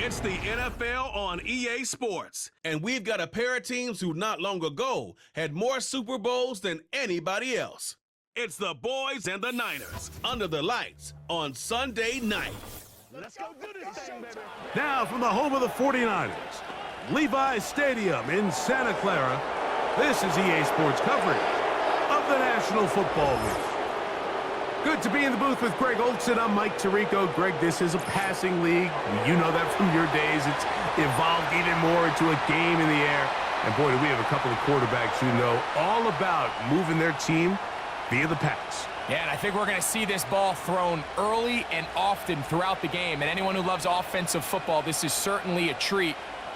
It's the NFL on EA Sports, and we've got a pair of teams who not long ago had more Super Bowls than anybody else. It's the Boys and the Niners, under the lights on Sunday night. Let's go do this thing, baby. Now from the home of the 49ers, Levi's Stadium in Santa Clara, this is EA Sports coverage of the National Football League. Good to be in the booth with Greg Olson. I'm Mike Tirico. Greg, this is a passing league. You know that from your days. It's evolved even more into a game in the air. And boy, do we have a couple of quarterbacks who know all about moving their team via the pass. Yeah, and I think we're going to see this ball thrown early and often throughout the game. And anyone who loves offensive football, this is certainly a treat.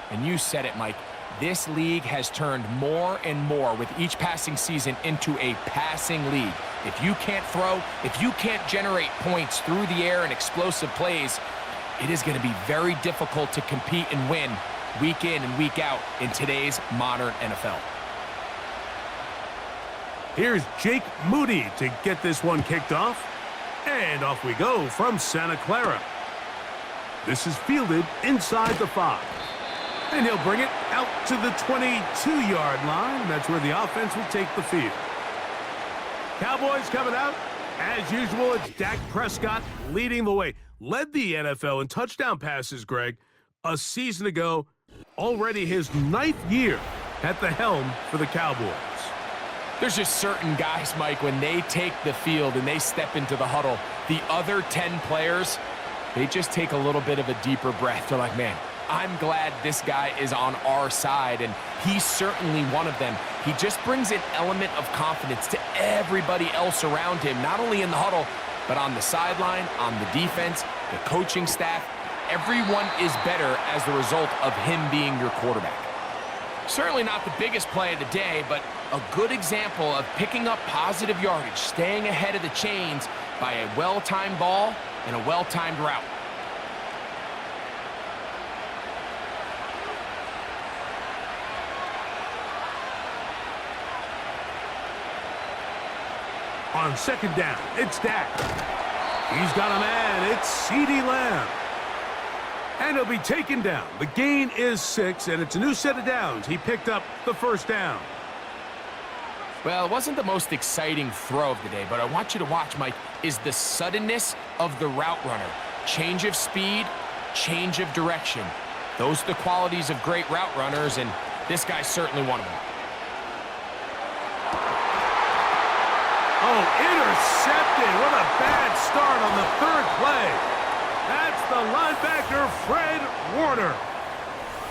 And you said it, Mike. This league has turned more and more with each passing season into a passing league. If you can't throw, if you can't generate points through the air and explosive plays, it is going to be very difficult to compete and win week in and week out in today's modern NFL. Here's Jake Moody to get this one kicked off. And off we go from Santa Clara. This is fielded inside the 5. And he'll bring it out to the 22-yard line. That's where the offense will take the field. Cowboys coming out. As usual, it's Dak Prescott leading the way. Led the NFL in touchdown passes, Greg, a season ago. Already his 9th year at the helm for the Cowboys. There's just certain guys, Mike, when they take the field and they step into the huddle, the other 10 players, they just take a little bit of a deeper breath. They're like, man, I'm glad this guy is on our side, and he's certainly one of them. He just brings an element of confidence to everybody else around him, not only in the huddle, but on the sideline, on the defense, the coaching staff. Everyone is better as the result of him being your quarterback. Certainly not the biggest play of the day, but a good example of picking up positive yardage, staying ahead of the chains by a well-timed ball and a well-timed route. On second down, it's Dak. He's got a man. It's CeeDee Lamb. And he'll be taken down. The gain is 6, and it's a new set of downs. He picked up the first down. Well, it wasn't the most exciting throw of the day, but I want you to watch, Mike, is the suddenness of the route runner. Change of speed, change of direction. Those are the qualities of great route runners, and this guy's certainly one of them. Oh, intercepted. What a bad start on the 3rd play. That's the linebacker, Fred Warner.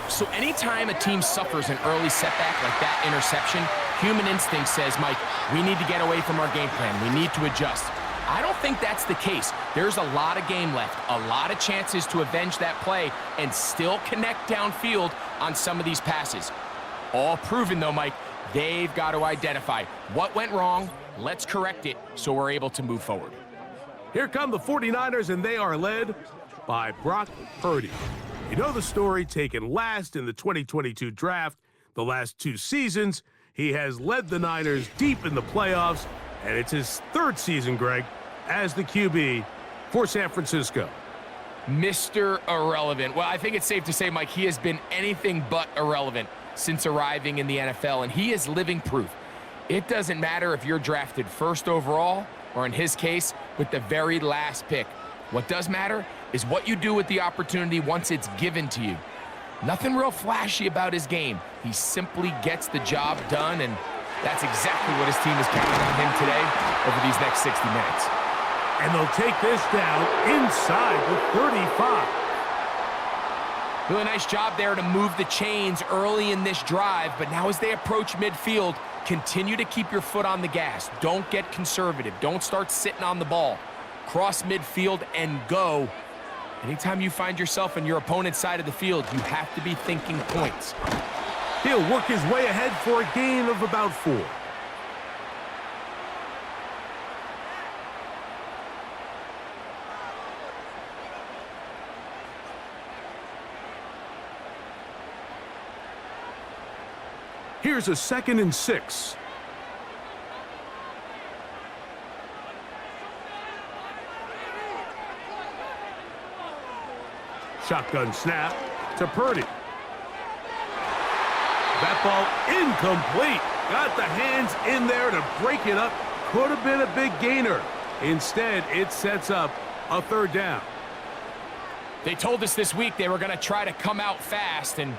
So anytime a team suffers an early setback like that interception, human instinct says, Mike, we need to get away from our game plan. We need to adjust. I don't think that's the case. There's a lot of game left, a lot of chances to avenge that play and still connect downfield on some of these passes. All proven, though, Mike, they've got to identify what went wrong. Let's correct it so we're able to move forward. Here come the 49ers, and they are led by Brock Purdy. You know the story, taken last in the 2022 draft. The last 2 seasons, he has led the Niners deep in the playoffs, and it's his 3rd season, Greg, as the QB for San Francisco. Mr. Irrelevant. Well, I think it's safe to say, Mike, he has been anything but irrelevant since arriving in the NFL, and he is living proof. It doesn't matter if you're drafted 1st overall, or in his case, with the very last pick. What does matter is what you do with the opportunity once it's given to you. Nothing real flashy about his game. He simply gets the job done, and that's exactly what his team is counting on him today over these next 60 minutes. And they'll take this down inside the 35. Really nice job there to move the chains early in this drive, but now as they approach midfield, continue to keep your foot on the gas. Don't get conservative. Don't start sitting on the ball. Cross midfield and go. Anytime you find yourself on your opponent's side of the field, you have to be thinking points. He'll work his way ahead for a gain of about 4. Here's a 2nd and 6. Shotgun snap to Purdy. That ball incomplete. Got the hands in there to break it up. Could have been a big gainer. Instead, it sets up a third down. They told us this week they were going to try to come out fast, and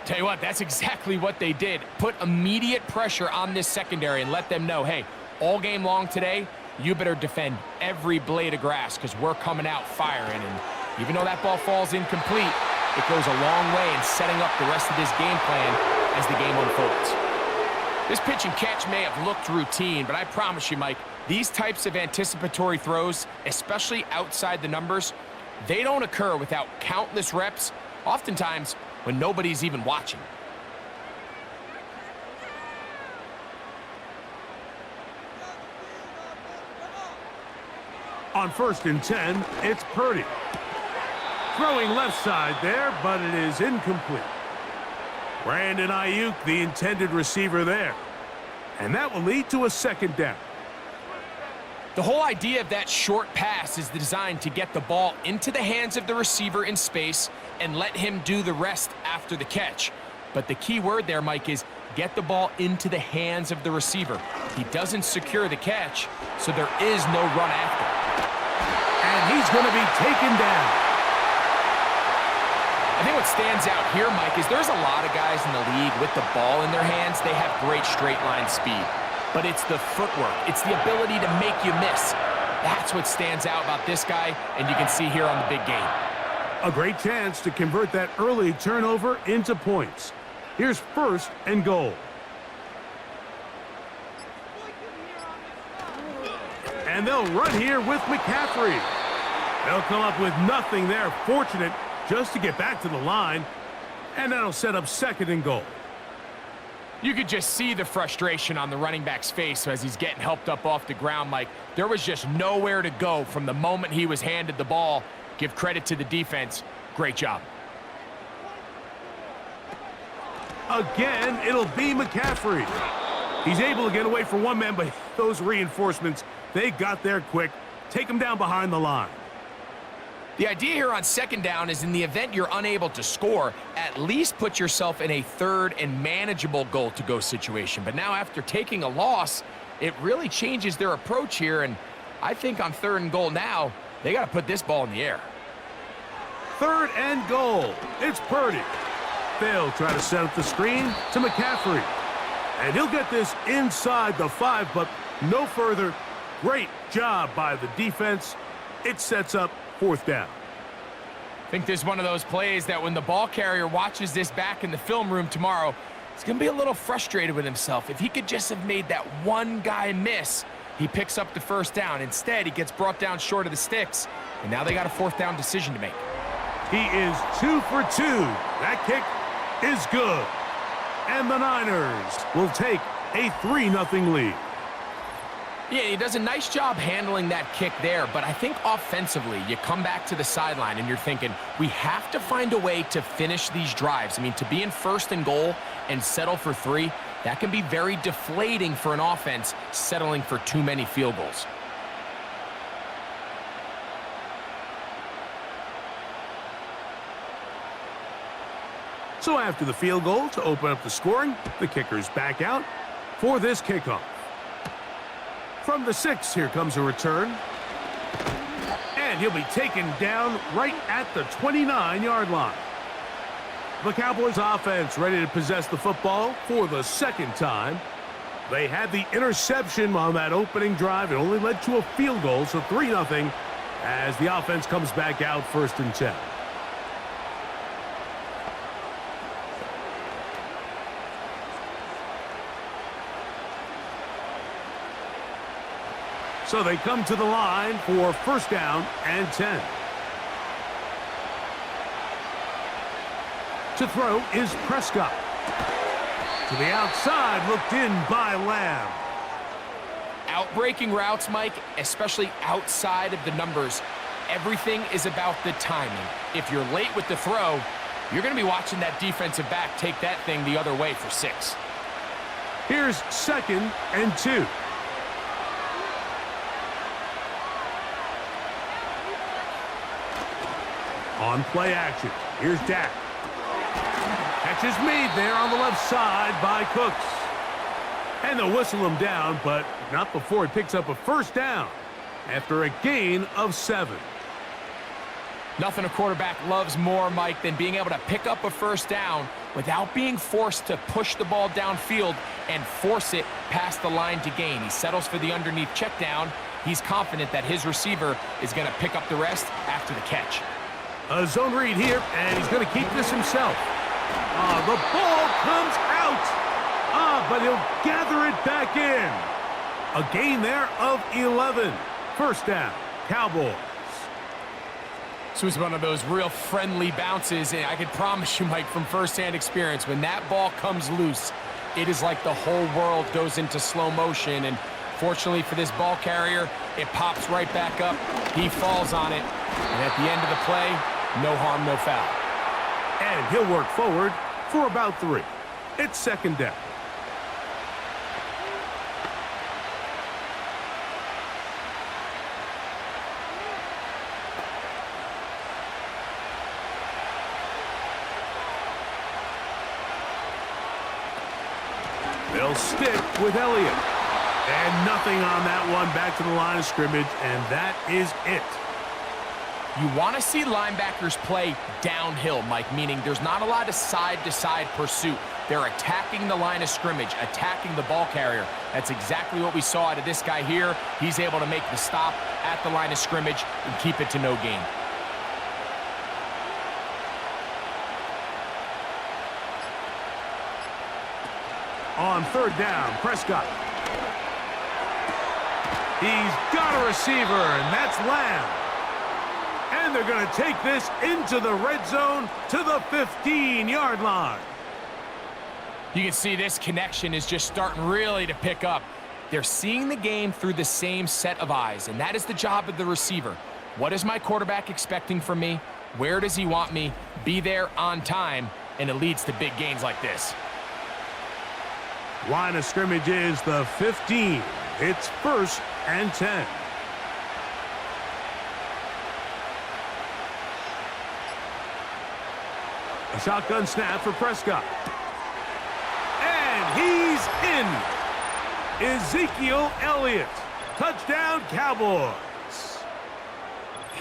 tell you what, that's exactly what they did. Put immediate pressure on this secondary and let them know, hey, all game long today, you better defend every blade of grass because we're coming out firing. And even though that ball falls incomplete, it goes a long way in setting up the rest of this game plan as the game unfolds. This pitch and catch may have looked routine, but I promise you, Mike, these types of anticipatory throws, especially outside the numbers, they don't occur without countless reps, oftentimes when nobody's even watching. On 1st and 10, it's Purdy. Throwing left side there, but it is incomplete. Brandon Ayuk, the intended receiver there. And that will lead to a second down. The whole idea of that short pass is designed to get the ball into the hands of the receiver in space and let him do the rest after the catch. But the key word there, Mike, is get the ball into the hands of the receiver. He doesn't secure the catch, so there is no run after. And he's going to be taken down. I think what stands out here, Mike, is there's a lot of guys in the league with the ball in their hands. They have great straight line speed. But it's the footwork. It's the ability to make you miss. That's what stands out about this guy, and you can see here on the big game. A great chance to convert that early turnover into points. Here's 1st and goal. And they'll run here with McCaffrey. They'll come up with nothing there. Fortunate just to get back to the line. And that'll set up 2nd and goal. You could just see the frustration on the running back's face as he's getting helped up off the ground, Mike. There was just nowhere to go from the moment he was handed the ball. Give credit to the defense. Great job. Again, it'll be McCaffrey. He's able to get away from one man, but those reinforcements, they got there quick. Take him down behind the line. The idea here on 2nd down is in the event you're unable to score, at least put yourself in a 3rd and manageable goal-to-go situation. But now after taking a loss, it really changes their approach here, and I think on 3rd and goal now, they got to put this ball in the air. 3rd and goal. It's Purdy. They'll try to set up the screen to McCaffrey. And he'll get this inside the 5, but no further. Great job by the defense. It sets up 4th down. I think this is one of those plays that when the ball carrier watches this back in the film room tomorrow, he's going to be a little frustrated with himself. If he could just have made that one guy miss, he picks up the 1st down. Instead, he gets brought down short of the sticks, and now they got a 4th down decision to make. He is 2 for 2. That kick is good. And the Niners will take a 3-0 lead. Yeah, he does a nice job handling that kick there, but I think offensively, you come back to the sideline and you're thinking, we have to find a way to finish these drives. I mean, to be in 1st and goal and settle for 3, that can be very deflating for an offense settling for too many field goals. So after the field goal to open up the scoring, the kicker's back out for this kickoff. From the 6, here comes a return. And he'll be taken down right at the 29-yard line. The Cowboys offense ready to possess the football for the 2nd time. They had the interception on that opening drive. It only led to a field goal, so 3-0 as the offense comes back out 1st and 10. So they come to the line for 1st down and 10. To throw is Prescott. To the outside, looked in by Lamb. Outbreaking routes, Mike, especially outside of the numbers, everything is about the timing. If you're late with the throw, you're going to be watching that defensive back take that thing the other way for 6. Here's 2nd and 2. On play action, here's Dak. Catch is made there on the left side by Cooks. And they'll whistle him down, but not before he picks up a first down after a gain of 7. Nothing a quarterback loves more, Mike, than being able to pick up a first down without being forced to push the ball downfield and force it past the line to gain. He settles for the underneath check down. He's confident that his receiver is going to pick up the rest after the catch. A zone read here, and he's going to keep this himself. The ball comes out. But he'll gather it back in. A gain there of 11. First down, Cowboys. This was one of those real friendly bounces, and I can promise you, Mike, from firsthand experience, when that ball comes loose, it is like the whole world goes into slow motion, and fortunately for this ball carrier, it pops right back up. He falls on it, and at the end of the play, no harm, no foul. And he'll work forward for about 3. It's second down. They'll stick with Elliott. And nothing on that one, back to the line of scrimmage, and that is it. You want to see linebackers play downhill, Mike, meaning there's not a lot of side-to-side pursuit. They're attacking the line of scrimmage, attacking the ball carrier. That's exactly what we saw out of this guy here. He's able to make the stop at the line of scrimmage and keep it to no gain. On third down, Prescott. He's got a receiver, and that's Lamb. And they're going to take this into the red zone to the 15-yard line. You can see this connection is just starting really to pick up. They're seeing the game through the same set of eyes, and that is the job of the receiver. What is my quarterback expecting from me? Where does he want me? Be there on time, and it leads to big gains like this. Line of scrimmage is the 15. It's 1st and 10. A shotgun snap for Prescott. And he's in. Ezekiel Elliott. Touchdown, Cowboys.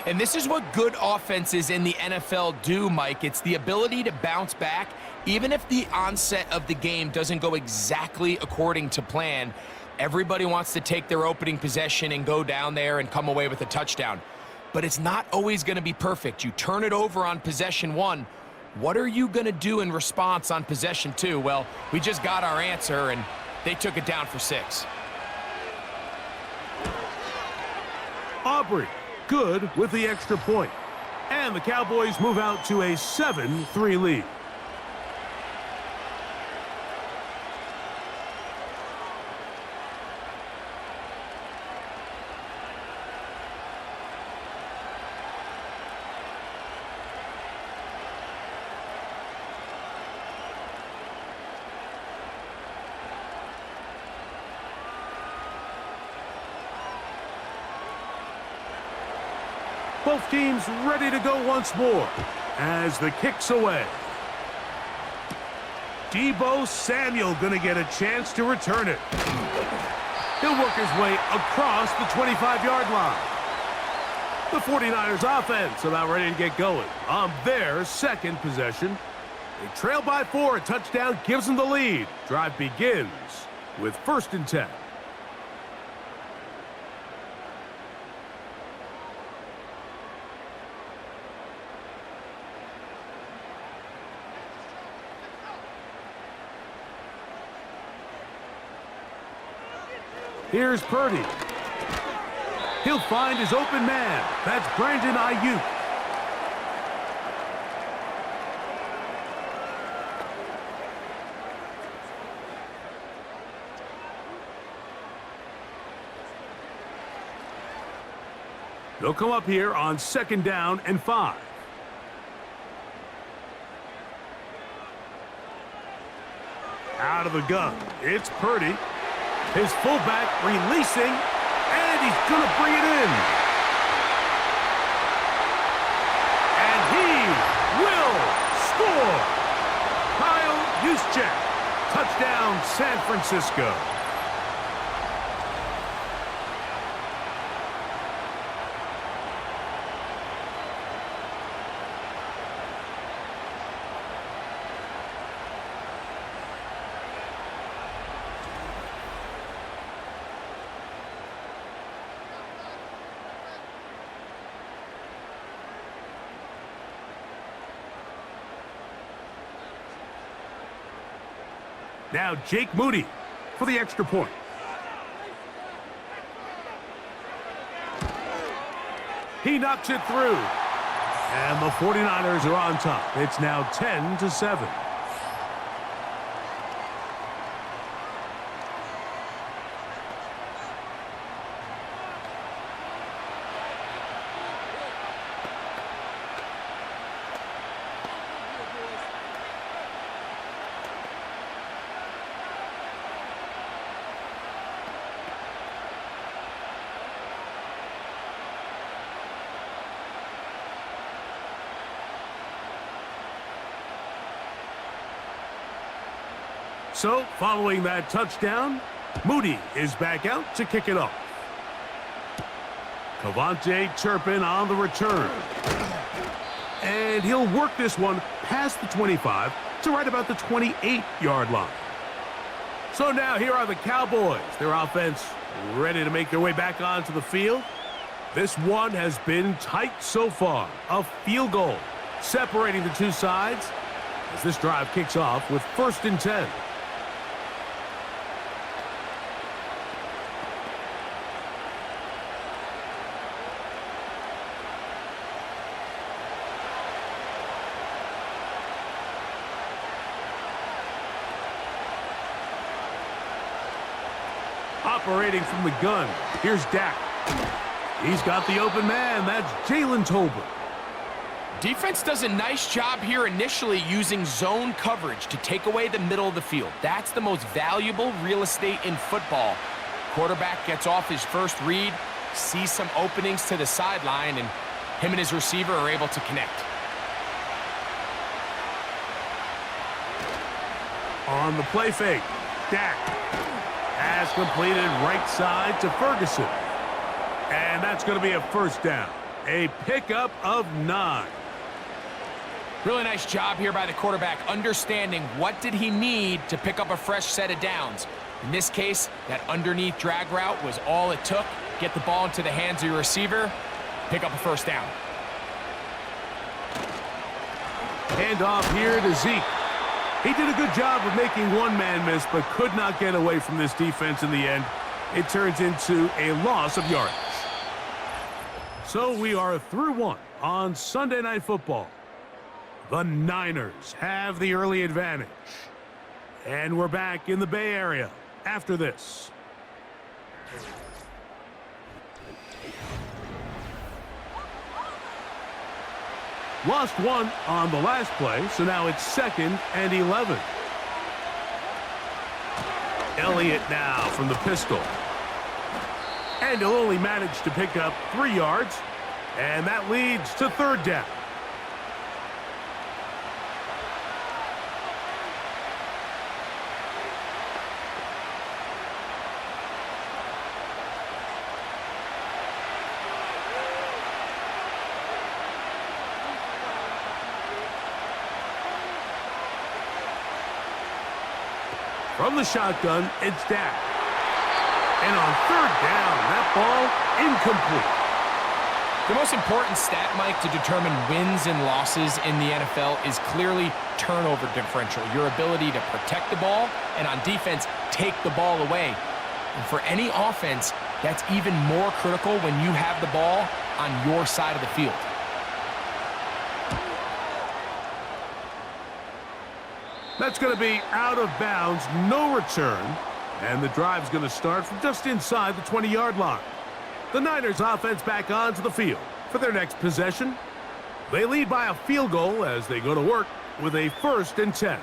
And this is what good offenses in the NFL do, Mike. It's the ability to bounce back, even if the onset of the game doesn't go exactly according to plan. Everybody wants to take their opening possession and go down there and come away with a touchdown. But it's not always going to be perfect. You turn it over on possession 1. What are you going to do in response on possession 2? Well, we just got our answer, and they took it down for 6. Aubrey, good with the extra point. And the Cowboys move out to a 7-3 lead. Both teams ready to go once more as the kick's away. Deebo Samuel going to get a chance to return it. He'll work his way across the 25-yard line. The 49ers offense about ready to get going on their second possession. They trail by 4. A touchdown gives them the lead. Drive begins with 1st and 10. Here's Purdy. He'll find his open man. That's Brandon Ayuk. They'll come up here on 2nd down and 5. Out of the gun, it's Purdy. His fullback releasing, and he's going to bring it in. And he Touchdown, San Francisco. Now Jake Moody for the extra point. He knocks it through. And the 49ers are on top. It's now 10-7. So, following that touchdown, Moody is back out to kick it off. Cavante Turpin on the return. And he'll work this one past the 25 to right about the 28-yard line. So now here are the Cowboys. Their offense ready to make their way back onto the field. This one has been tight so far. A field goal separating the two sides as this drive kicks off with 1st and 10. Operating from the gun, here's Dak. He's got the open man. That's Jalen Tolbert. Defense does a nice job here initially using zone coverage to take away the middle of the field. That's the most valuable real estate in football. Quarterback gets off his first read, sees some openings to the sideline, and him and his receiver are able to connect. On the play fake, Dak has completed right side to Ferguson. And that's going to be a 1st down. A pickup of 9. Really nice job here by the quarterback, understanding what did he need to pick up a fresh set of downs. In this case, that underneath drag route was all it took. Get the ball into the hands of your receiver, pick up a 1st down. Hand off here to Zeke. He did a good job of making one man miss, but could not get away from this defense in the end. It turns into a loss of yardage. So we are through one on Sunday Night Football. The Niners have the early advantage. And we're back in the Bay Area after this. Lost one on the last play, so now it's 2nd and 11. Elliott now from the pistol. And he'll only manage to pick up 3 yards, and that leads to 3rd down. From the shotgun, it's Dak. And on 3rd down, that ball incomplete. The most important stat, Mike, to determine wins and losses in the NFL is clearly turnover differential, your ability to protect the ball, and on defense, take the ball away. And for any offense, that's even more critical when you have the ball on your side of the field. That's going to be out of bounds, no return. And the drive's going to start from just inside the 20-yard line. The Niners offense back onto the field for their next possession. They lead by a field goal as they go to work with a 1st and 10.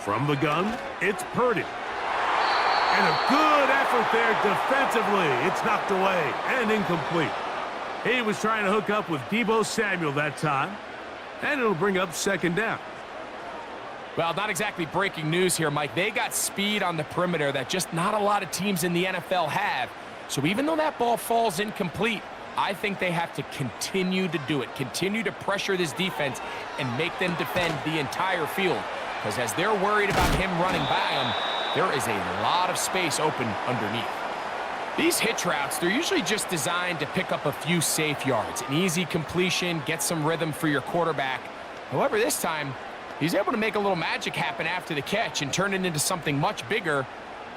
From the gun, it's Purdy. And a good effort there defensively. It's knocked away and incomplete. He was trying to hook up with Deebo Samuel that time, and it'll bring up second down. Well, not exactly breaking news here, Mike. They got speed on the perimeter that just not a lot of teams in the NFL have. So even though that ball falls incomplete, I think they have to continue to do it, continue to pressure this defense and make them defend the entire field. Because as they're worried about him running by them, there is a lot of space open underneath. These hitch routes, they're usually just designed to pick up a few safe yards. An easy completion, get some rhythm for your quarterback. However, this time, he's able to make a little magic happen after the catch and turn it into something much bigger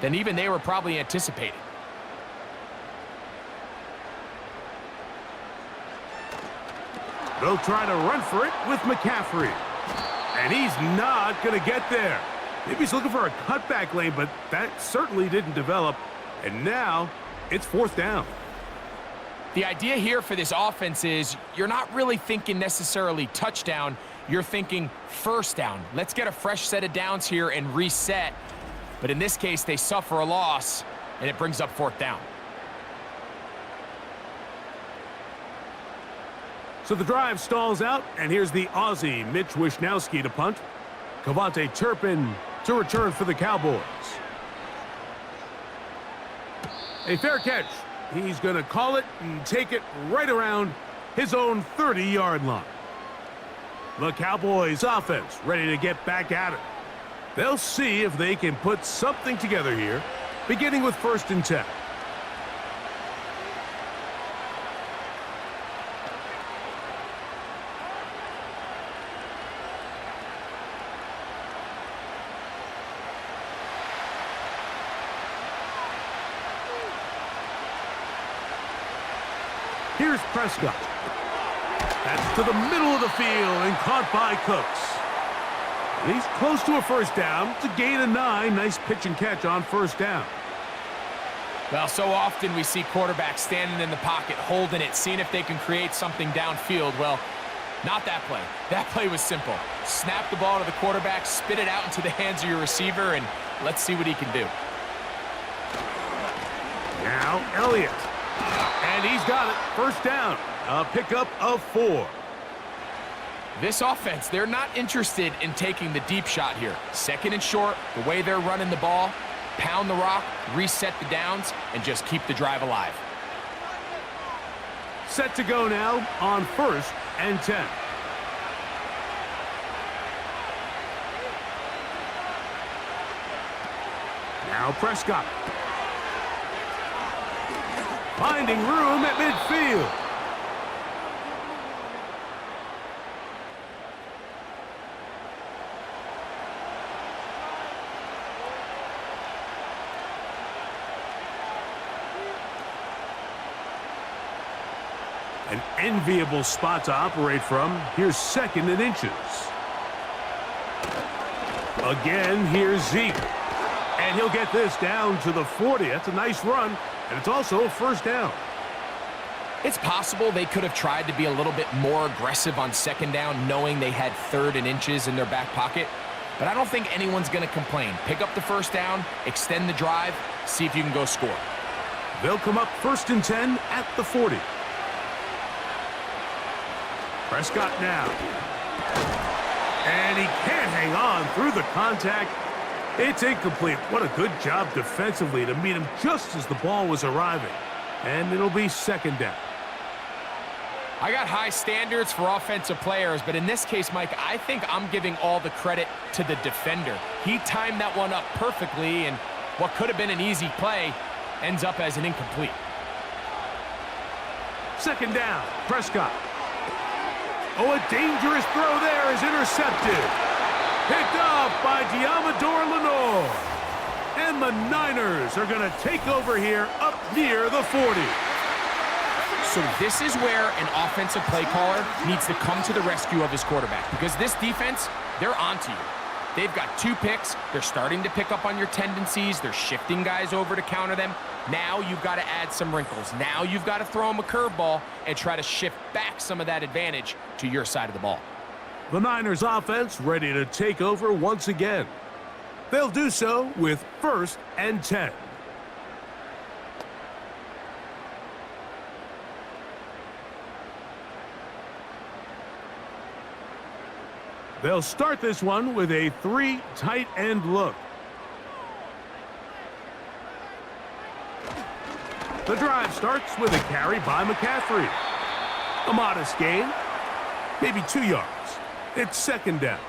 than even they were probably anticipating. They'll try to run for it with McCaffrey. And he's not going to get there. Maybe he's looking for a cutback lane, but that certainly didn't develop. And now it's fourth down. The idea here for this offense is you're not really thinking necessarily touchdown. You're thinking first down. Let's get a fresh set of downs here and reset. But in this case, they suffer a loss, and it brings up fourth down. So the drive stalls out, and here's the Aussie, Mitch Wishnowsky, to punt. Kavontae Turpin to return for the Cowboys. A fair catch. He's going to call it and take it right around his own 30-yard line. The Cowboys offense ready to get back at it. They'll see if they can put something together here, beginning with 1st and 10. Here's Prescott. That's to the middle of the field and caught by Cooks. And he's close to a first down. It's a gain of 9. Nice pitch and catch on first down. Well, so often we see quarterbacks standing in the pocket, holding it, seeing if they can create something downfield. Well, not that play. That play was simple. Snap the ball to the quarterback, spit it out into the hands of your receiver, and let's see what he can do. Now Elliott. And he's got it. First down. A pickup of 4. This offense, they're not interested in taking the deep shot here. 2nd and short, the way they're running the ball, pound the rock, reset the downs, and just keep the drive alive. Set to go now on 1st and 10. Now Prescott. Finding room at midfield. An enviable spot to operate from. Here's 2nd and inches. Again, here's Zeke. And he'll get this down to the 40. That's a nice run. And it's also a first down. It's possible they could have tried to be a little bit more aggressive on 2nd down, knowing they had 3rd and inches in their back pocket. But I don't think anyone's going to complain. Pick up the first down, extend the drive, see if you can go score. They'll come up 1st and 10 at the 40. Prescott now. And he can't hang on through the contact. It's incomplete. What a good job defensively to meet him just as the ball was arriving. And it'll be 2nd down. I got high standards for offensive players, but in this case, Mike, I think I'm giving all the credit to the defender. He timed that one up perfectly, and what could have been an easy play ends up as an incomplete. 2nd down, Prescott. Oh, a dangerous throw there is intercepted. Picked off by Diamador Lenore. And the Niners are going to take over here up near the 40. So this is where an offensive play caller needs to come to the rescue of his quarterback, because this defense, they're onto you. They've got 2 picks. They're starting to pick up on your tendencies. They're shifting guys over to counter them. Now you've got to add some wrinkles. Now you've got to throw them a curveball and try to shift back some of that advantage to your side of the ball. The Niners offense ready to take over once again. They'll do so with 1st and 10. They'll start this one with a 3 tight end look. The drive starts with a carry by McCaffrey. A modest gain, maybe 2 yards. It's 2nd down.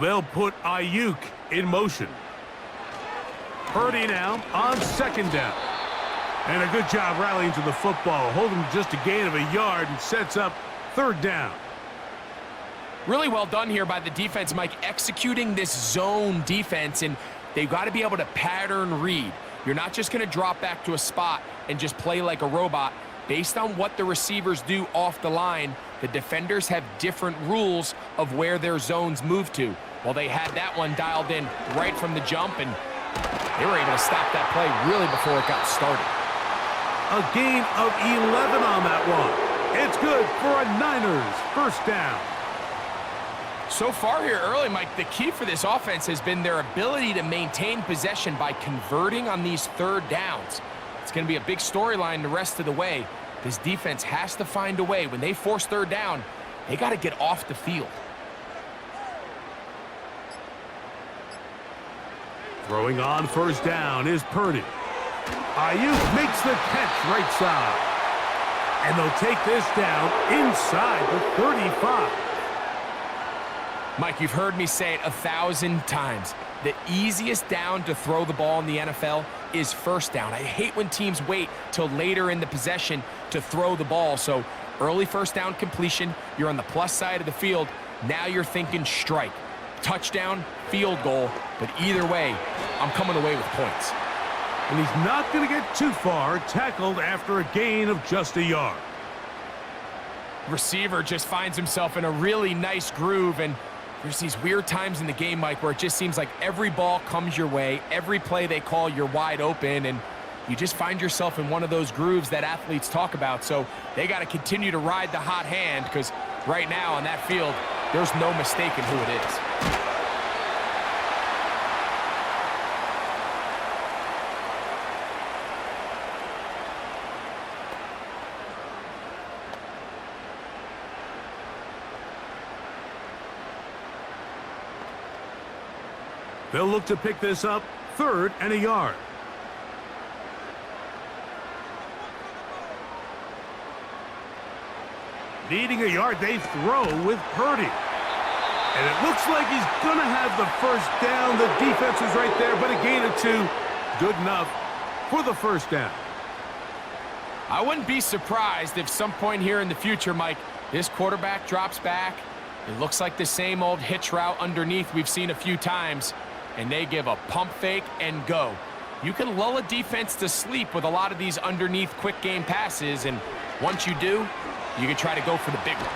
They'll put Ayuk in motion. Purdy now on 2nd down. And a good job rallying to the football, holding just a gain of a yard and sets up 3rd down. Really well done here by the defense, Mike, executing this zone defense, and they've got to be able to pattern read. You're not just going to drop back to a spot and just play like a robot. Based on what the receivers do off the line, the defenders have different rules of where their zones move to. Well, they had that one dialed in right from the jump, and they were able to stop that play really before it got started. A gain of 11 on that one. It's good for a Niners 1st down. So far here early, Mike, the key for this offense has been their ability to maintain possession by converting on these 3rd downs. It's going to be a big storyline the rest of the way. This defense has to find a way. When they force 3rd down, they got to get off the field. Throwing on 1st down is Purdy. Ayuk makes the catch right side. And they'll take this down inside the 35. Mike, you've heard me say it 1,000 times. The easiest down to throw the ball in the NFL is 1st down. I hate when teams wait till later in the possession to throw the ball. So early 1st down completion, you're on the plus side of the field. Now you're thinking strike, touchdown, field goal. But either way, I'm coming away with points. And he's not going to get too far, tackled after a gain of just a yard. Receiver just finds himself in a really nice groove, and there's these weird times in the game, Mike, where it just seems like every ball comes your way, every play they call, you're wide open, and you just find yourself in one of those grooves that athletes talk about. So they got to continue to ride the hot hand, because right now on that field, there's no mistaking who it is. They'll look to pick this up 3rd and a yard. Needing a yard, they throw with Purdy. And it looks like he's going to have the 1st down. The defense is right there, but a gain of 2. Good enough for the 1st down. I wouldn't be surprised if some point here in the future, Mike, this quarterback drops back. It looks like the same old hitch route underneath we've seen a few times, and they give a pump fake and go. You can lull a defense to sleep with a lot of these underneath quick game passes, and once you do, you can try to go for the big one.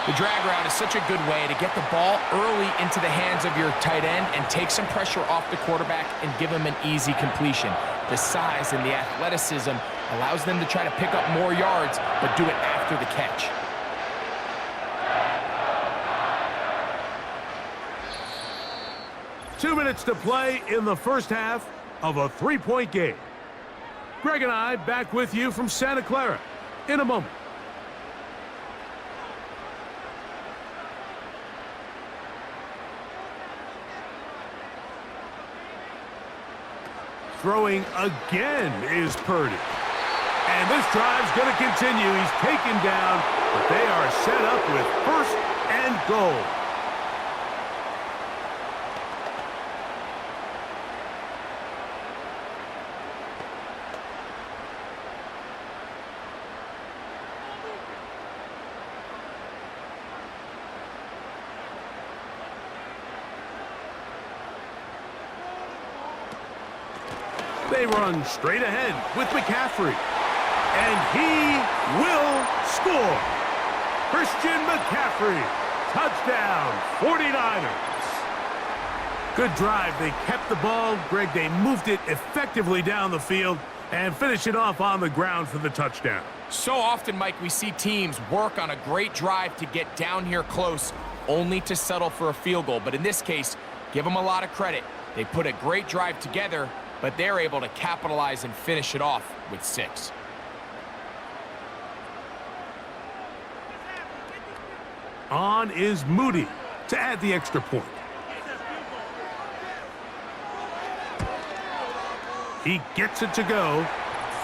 The drag route is such a good way to get the ball early into the hands of your tight end and take some pressure off the quarterback and give him an easy completion. The size and the athleticism allows them to try to pick up more yards, but do it after the catch. Two minutes to play in the 1st half of a 3-point game. Greg and I back with you from Santa Clara in a moment. Throwing again is Purdy. And this drive's going to continue. He's taken down, but they are set up with 1st and goal. They run straight ahead with McCaffrey. And he will score. Christian McCaffrey Touchdown, 49ers. Good drive. They kept the ball. Greg, they moved it effectively down the field and finished it off on the ground for the touchdown. So often, Mike, we see teams work on a great drive to get down here close, only to settle for a field goal. But in this case, give them a lot of credit. They put a great drive together, but they're able to capitalize and finish it off with 6. On is Moody to add the extra point. He gets it to go,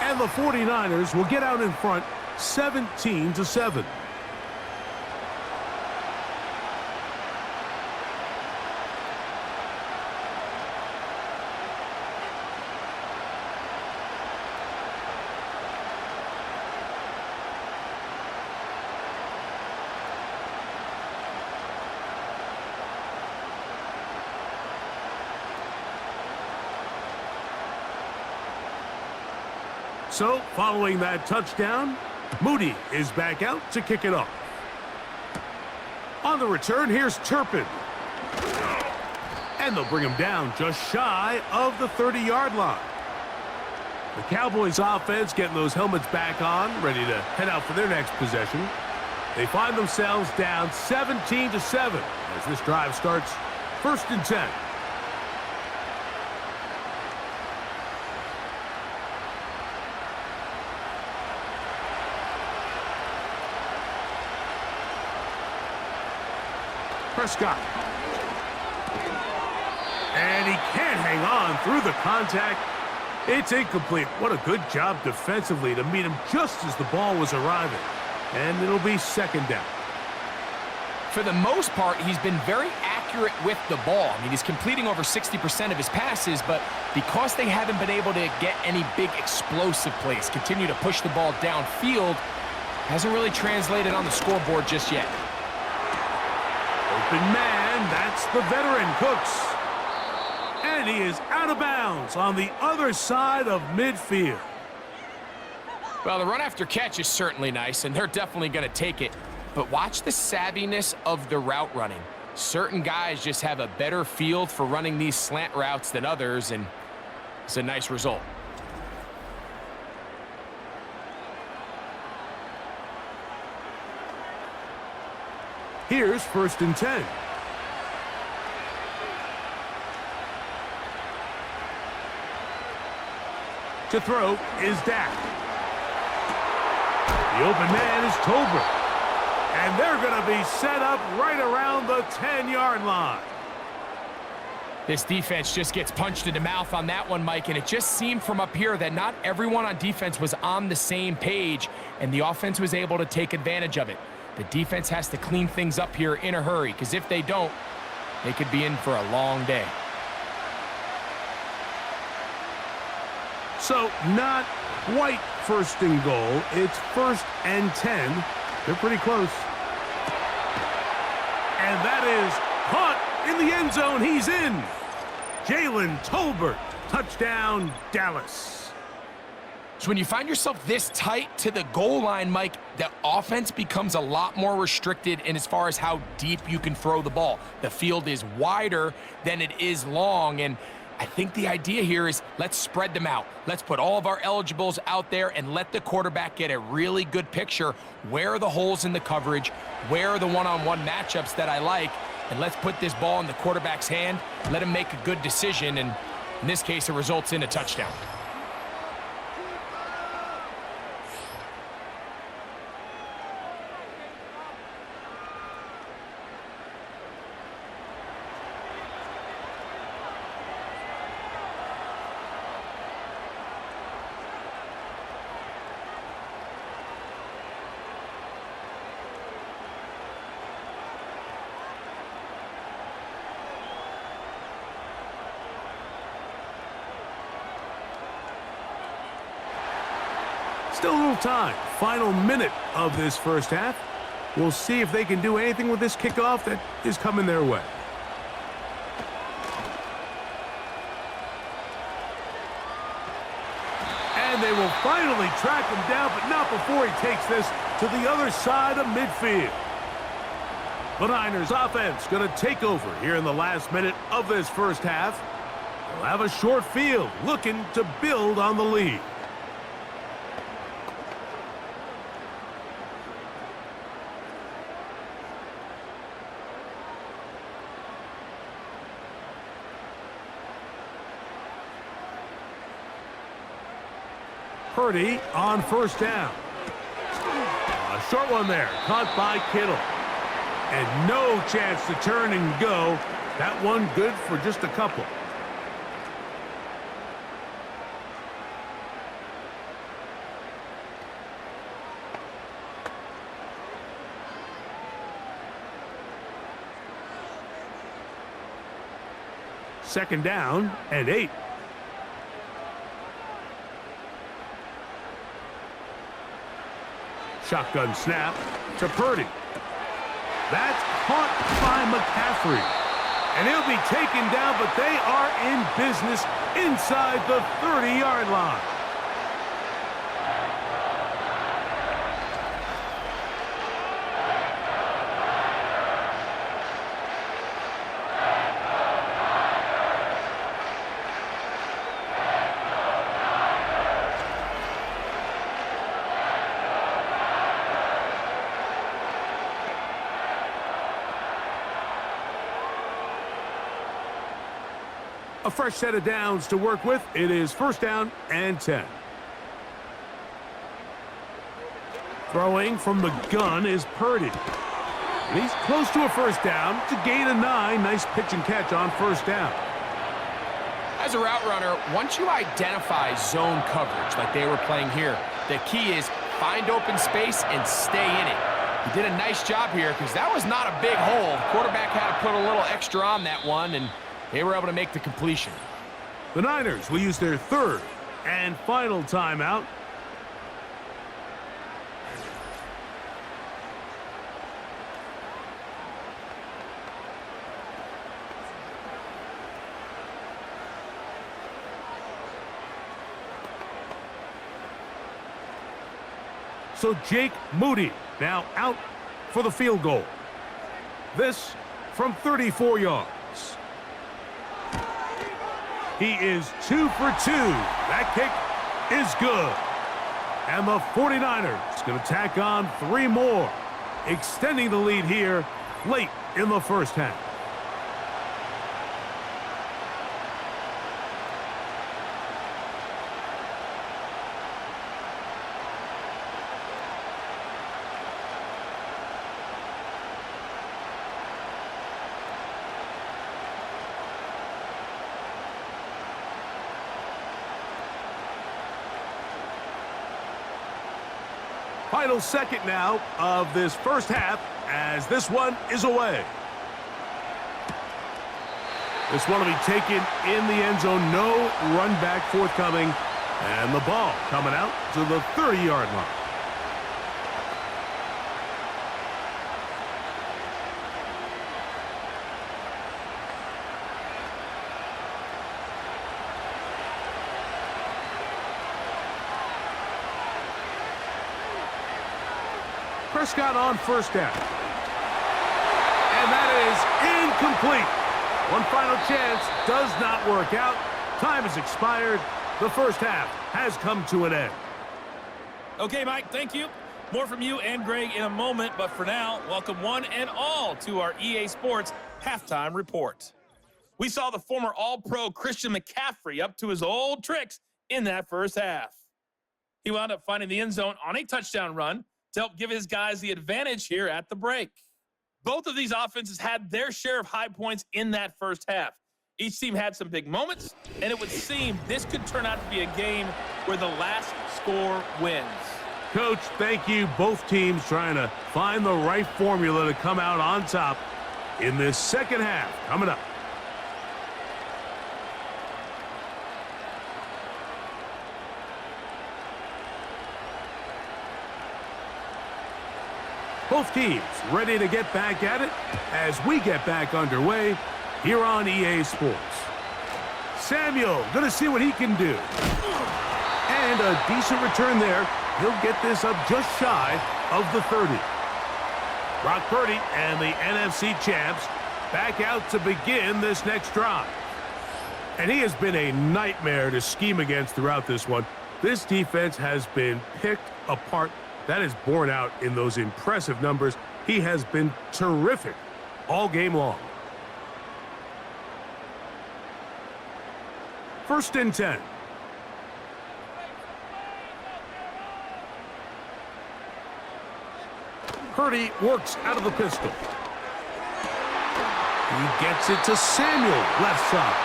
and the 49ers will get out in front 17-7. So, following that touchdown, Moody is back out to kick it off. On the return, here's Turpin. And they'll bring him down just shy of the 30-yard line. The Cowboys offense getting those helmets back on, ready to head out for their next possession. They find themselves down 17-7 as this drive starts 1st and 10. Prescott. And he can't hang on through the contact. It's incomplete. What a good job defensively to meet him just as the ball was arriving. And it'll be 2nd down. For the most part, he's been very accurate with the ball. I mean, he's completing over 60% of his passes, but because they haven't been able to get any big explosive plays, continue to push the ball downfield, hasn't really translated on the scoreboard just yet. Open man, that's the veteran Cooks. And he is out of bounds on the other side of midfield. Well, the run after catch is certainly nice, and they're definitely going to take it. But watch the savviness of the route running. Certain guys just have a better field for running these slant routes than others, and it's a nice result. Here's 1st and 10. To throw is Dak. The open man is Tolbert. And they're going to be set up right around the 10-yard line. This defense just gets punched in the mouth on that one, Mike, and it just seemed from up here that not everyone on defense was on the same page, and the offense was able to take advantage of it. The defense has to clean things up here in a hurry, because if they don't, they could be in for a long day. So, not quite 1st and goal. It's 1st and 10. They're pretty close. And that is caught in the end zone. He's in. Jalen Tolbert. Touchdown, Dallas. So when you find yourself this tight to the goal line, Mike, the offense becomes a lot more restricted in as far as how deep you can throw the ball. The field is wider than it is long, and I think the idea here is let's spread them out. Let's put all of our eligibles out there and let the quarterback get a really good picture. Where are the holes in the coverage? Where are the one-on-one matchups that I like? And let's put this ball in the quarterback's hand, let him make a good decision, and in this case, it results in a touchdown. Still a little time. Final minute of this 1st half. We'll see if they can do anything with this kickoff that is coming their way. And they will finally track him down, but not before he takes this to the other side of midfield. The Niners offense going to take over here in the last minute of this first half. They'll have a short field looking to build on the lead. Purdy on first down. A short one there, caught by Kittle. And no chance to turn and go. That one good for just a couple. Second down and 8. Shotgun snap to Purdy. That's caught by McCaffrey. And he'll be taken down, but they are in business inside the 30-yard line. A fresh set of downs to work with. It is first down and 10. Throwing from the gun is Purdy. And he's close to a first down to gain a 9. Nice pitch and catch on first down. As a route runner, once you identify zone coverage like they were playing here, the key is find open space and stay in it. He did a nice job here because that was not a big hole. The quarterback had to put a little extra on that one, and they were able to make the completion. The Niners will use their third and final timeout. So Jake Moody now out for the field goal. This from 34 yards. He is 2 for 2. That kick is good. And the 49ers going to tack on 3 more, extending the lead here late in the first half. Final second now of this first half as this one is away. This one will be taken in the end zone. No run back forthcoming. And the ball coming out to the 30-yard line. Prescott on first down. And that is incomplete. One final chance does not work out. Time has expired. The first half has come to an end. Okay, Mike, thank you. More from you and Greg in a moment, but for now, welcome one and all to our EA Sports Halftime Report. We saw the former All-Pro Christian McCaffrey up to his old tricks in that first half. He wound up finding the end zone on a touchdown run to help give his guys the advantage here at the break. Both of these offenses had their share of high points in that first half. Each team had some big moments, and it would seem this could turn out to be a game where the last score wins. Coach, thank you. Both teams trying to find the right formula to come out on top in this second half coming up. Both teams ready to get back at it as we get back underway here on EA Sports. Samuel going to see what he can do. And a decent return there. He'll get this up just shy of the 30. Brock Purdy and the NFC champs back out to begin this next drive. And he has been a nightmare to scheme against throughout this one. This defense has been picked apart. That is borne out in those impressive numbers. He has been terrific all game long. 1st and 10. Purdy works out of the pistol. He gets it to Samuel, left side.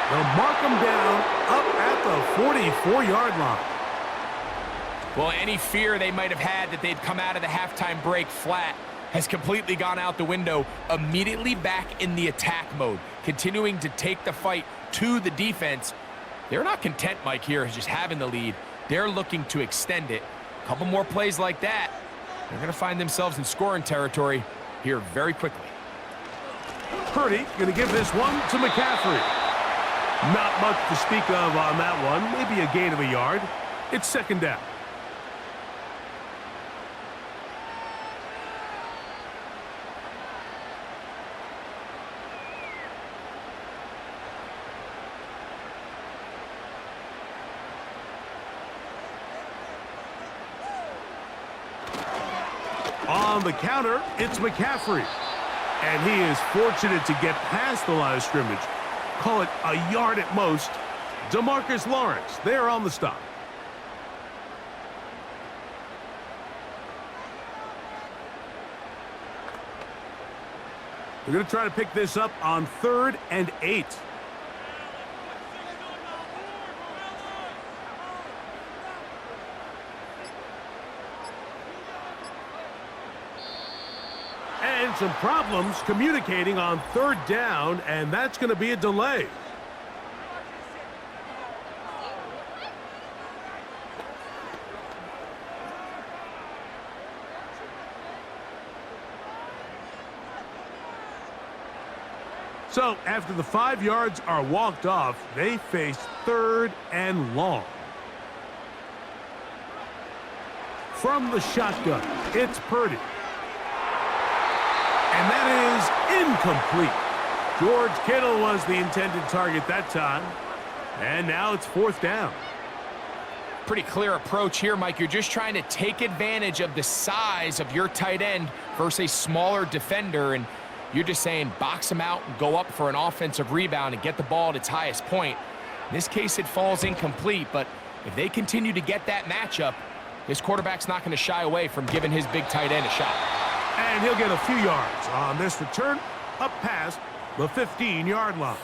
They'll mark him down up at the 44-yard line. Well, any fear they might have had that they'd come out of the halftime break flat has completely gone out the window. Immediately back in the attack mode, continuing to take the fight to the defense. They're not content, Mike, here, just having the lead. They're looking to extend it. A couple more plays like that, they're going to find themselves in scoring territory here very quickly. Purdy going to give this one to McCaffrey. Not much to speak of on that one. Maybe a gain of a yard. It's 2nd down. On the counter, it's McCaffrey. And he is fortunate to get past the line of scrimmage. Call it a yard at most. DeMarcus Lawrence there on the stop. We're going to try to pick this up on 3rd and 8. And some problems communicating on 3rd down, and that's going to be a delay. So after the 5 yards are walked off, they face 3rd and long. From the shotgun, it's Purdy. And that is incomplete. George Kittle was the intended target that time. And now it's 4th down. Pretty clear approach here, Mike. You're just trying to take advantage of the size of your tight end versus a smaller defender. And you're just saying box him out and go up for an offensive rebound and get the ball at its highest point. In this case, it falls incomplete. But if they continue to get that matchup, this quarterback's not going to shy away from giving his big tight end a shot. And he'll get a few yards on this return up past the 15-yard line.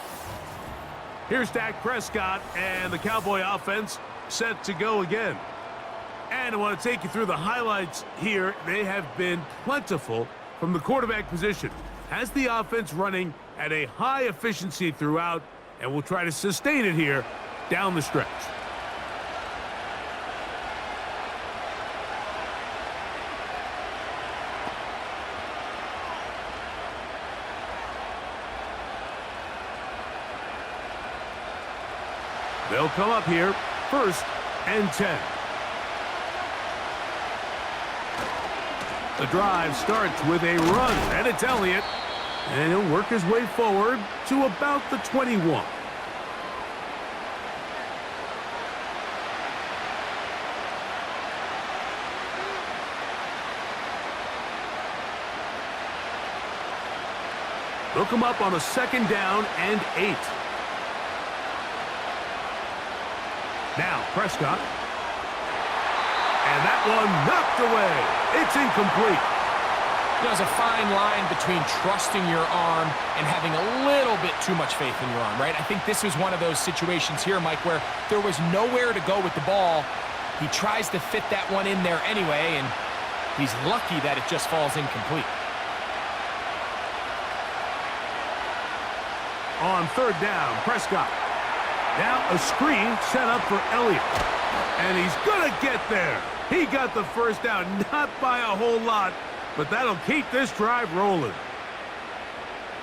Here's Dak Prescott and the Cowboy offense set to go again. And I want to take you through the highlights here. They have been plentiful from the quarterback position. Has the offense running at a high efficiency throughout, and we'll try to sustain it here down the stretch. They'll come up here, 1st and 10. The drive starts with a run, and it's Elliott. And he'll work his way forward to about the 21. They'll come up on a 2nd down and 8. Now Prescott. And that one knocked away. It's incomplete. There's a fine line between trusting your arm and having a little bit too much faith in your arm, right? I think this is one of those situations here, Mike, where there was nowhere to go with the ball. He tries to fit that one in there anyway, and he's lucky that it just falls incomplete. On 3rd down, Prescott. Now a screen set up for Elliott. And he's going to get there. He got the 1st down, not by a whole lot, but that'll keep this drive rolling.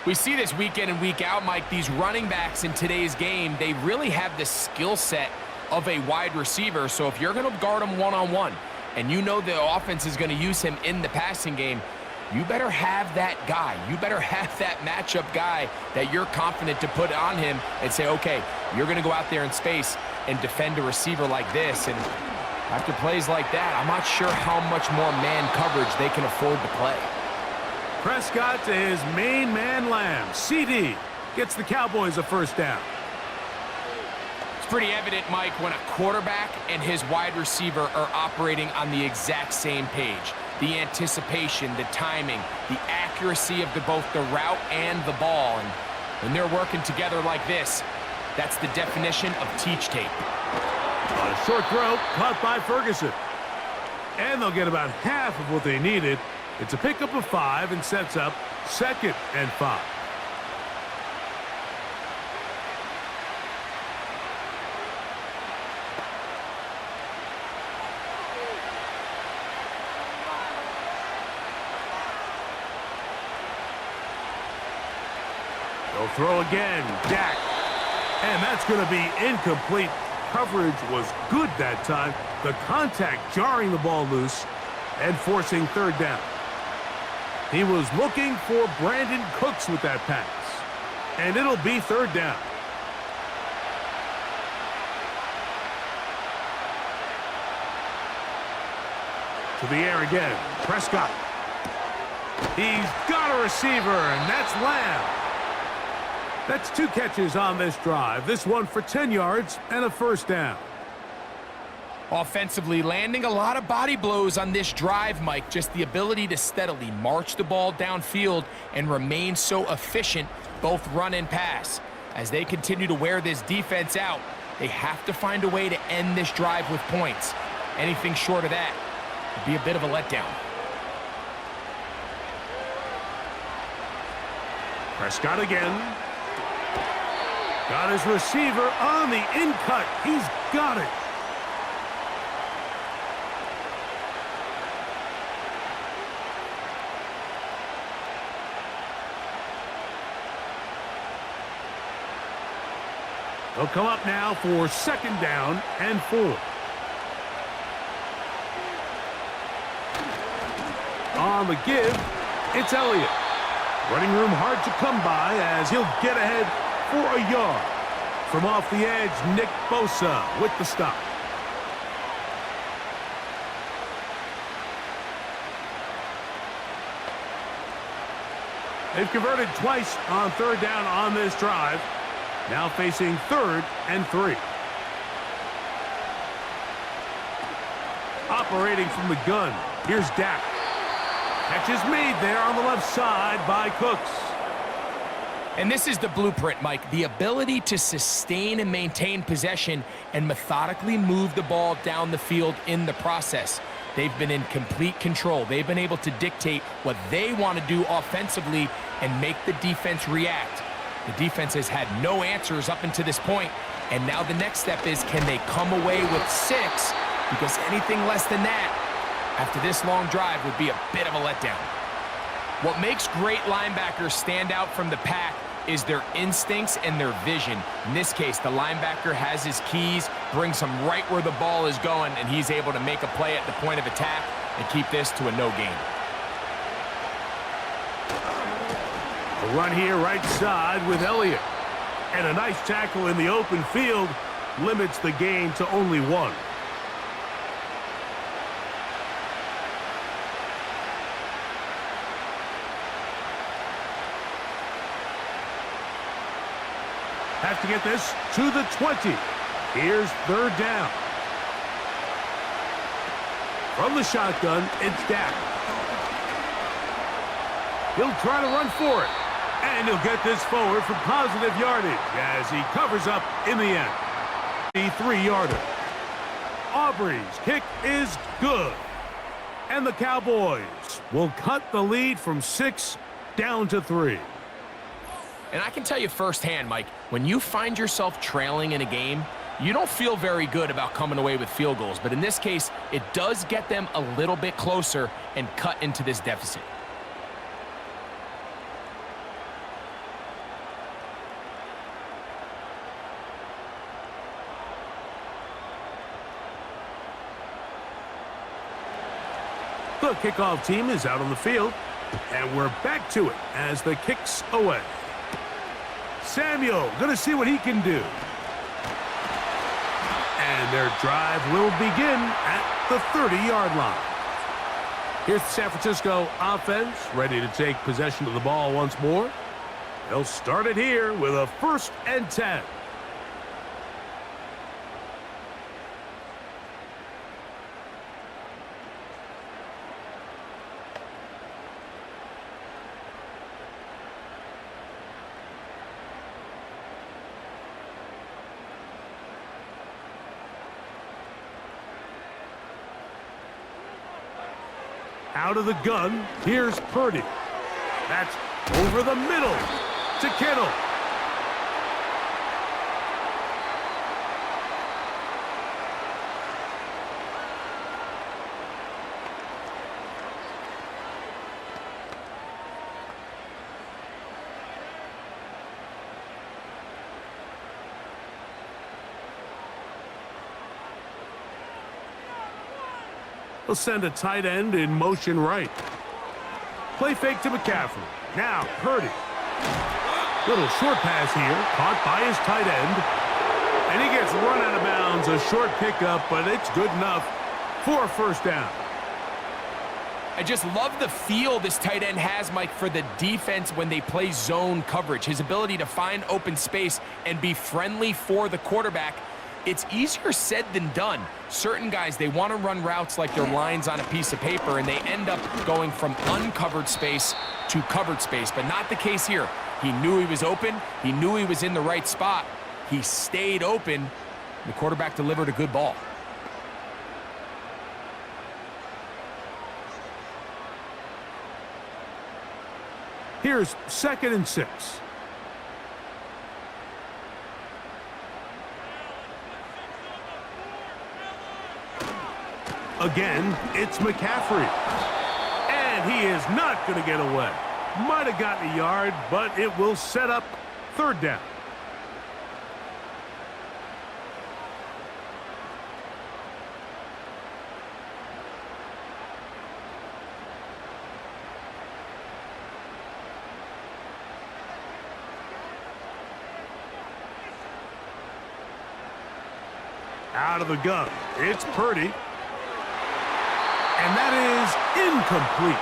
We see this week in and week out, Mike. These running backs in today's game, they really have the skill set of a wide receiver. So if you're going to guard him one-on-one and you know the offense is going to use him in the passing game, you better have that guy. You better have that matchup guy that you're confident to put on him and say, okay, you're going to go out there in space and defend a receiver like this. And after plays like that, I'm not sure how much more man coverage they can afford to play. Prescott to his main man Lamb. CD gets the Cowboys a first down. It's pretty evident, Mike, when a quarterback and his wide receiver are operating on the exact same page. The anticipation, the timing, the accuracy of both the route and the ball. And when they're working together like this, that's the definition of teach tape. A short throw caught by Ferguson. And they'll get about half of what they needed. It's a pickup of 5 and sets up 2nd and 5. They'll throw again. Dak. And that's going to be incomplete. Coverage was good that time. The contact jarring the ball loose and forcing 3rd down. He was looking for Brandon Cooks with that pass. And it'll be 3rd down. To the air again. Prescott. He's got a receiver, and that's Lamb. That's 2 catches on this drive. This one for 10 yards and a first down. Offensively, landing a lot of body blows on this drive, Mike. Just the ability to steadily march the ball downfield and remain so efficient, both run and pass. As they continue to wear this defense out, they have to find a way to end this drive with points. Anything short of that would be a bit of a letdown. Prescott again. Got his receiver on the in-cut. He's got it. They'll come up now for 2nd down and 4. On the give, it's Elliott. Running room hard to come by as he'll get ahead for a yard. From off the edge, Nick Bosa with the stop. They've converted twice on 3rd down on this drive. Now facing 3rd and 3. Operating from the gun, here's Dak. Catch is made there on the left side by Cooks. And this is the blueprint, Mike. The ability to sustain and maintain possession and methodically move the ball down the field in the process. They've been in complete control. They've been able to dictate what they want to do offensively and make the defense react. The defense has had no answers up until this point, and now the next step is, can they come away with 6? Because anything less than that, after this long drive, would be a bit of a letdown. What makes great linebackers stand out from the pack is their instincts and their vision. In this case, the linebacker has his keys, brings him right where the ball is going, and he's able to make a play at the point of attack and keep this to a no gain. A run here right side with Elliott. And a nice tackle in the open field limits the gain to only 1. Have to get this to the 20. Here's 3rd down. From the shotgun, it's Dak. He'll try to run for it. And he'll get this forward for positive yardage as he covers up in the end. The 3-yarder. Aubrey's kick is good. And the Cowboys will cut the lead from 6 down to 3. And I can tell you firsthand, Mike, when you find yourself trailing in a game, you don't feel very good about coming away with field goals. But in this case, it does get them a little bit closer and cut into this deficit. The kickoff team is out on the field. And we're back to it as the kick's away. Samuel going to see what he can do. And their drive will begin at the 30-yard line. Here's the San Francisco offense, ready to take possession of the ball once more. They'll start it here with a 1st and 10. Out of the gun, here's Purdy. That's over the middle to Kittle. He'll send a tight end in motion right. Play fake to McCaffrey. Now Purdy. Little short pass here, caught by his tight end. And he gets run out of bounds. A short pickup, but it's good enough for a 1st down. I just love the feel this tight end has, Mike, for the defense when they play zone coverage. His ability to find open space and be friendly for the quarterback. It's easier said than done. Certain guys, they want to run routes like they're lines on a piece of paper, and they end up going from uncovered space to covered space, but not the case here. He knew he was open. He knew he was in the right spot. He stayed open. The quarterback delivered a good ball. Here's 2nd and 6. Again, it's McCaffrey. And he is not going to get away. Might have gotten a yard, but it will set up 3rd down. Out of the gun, it's Purdy. And that is incomplete.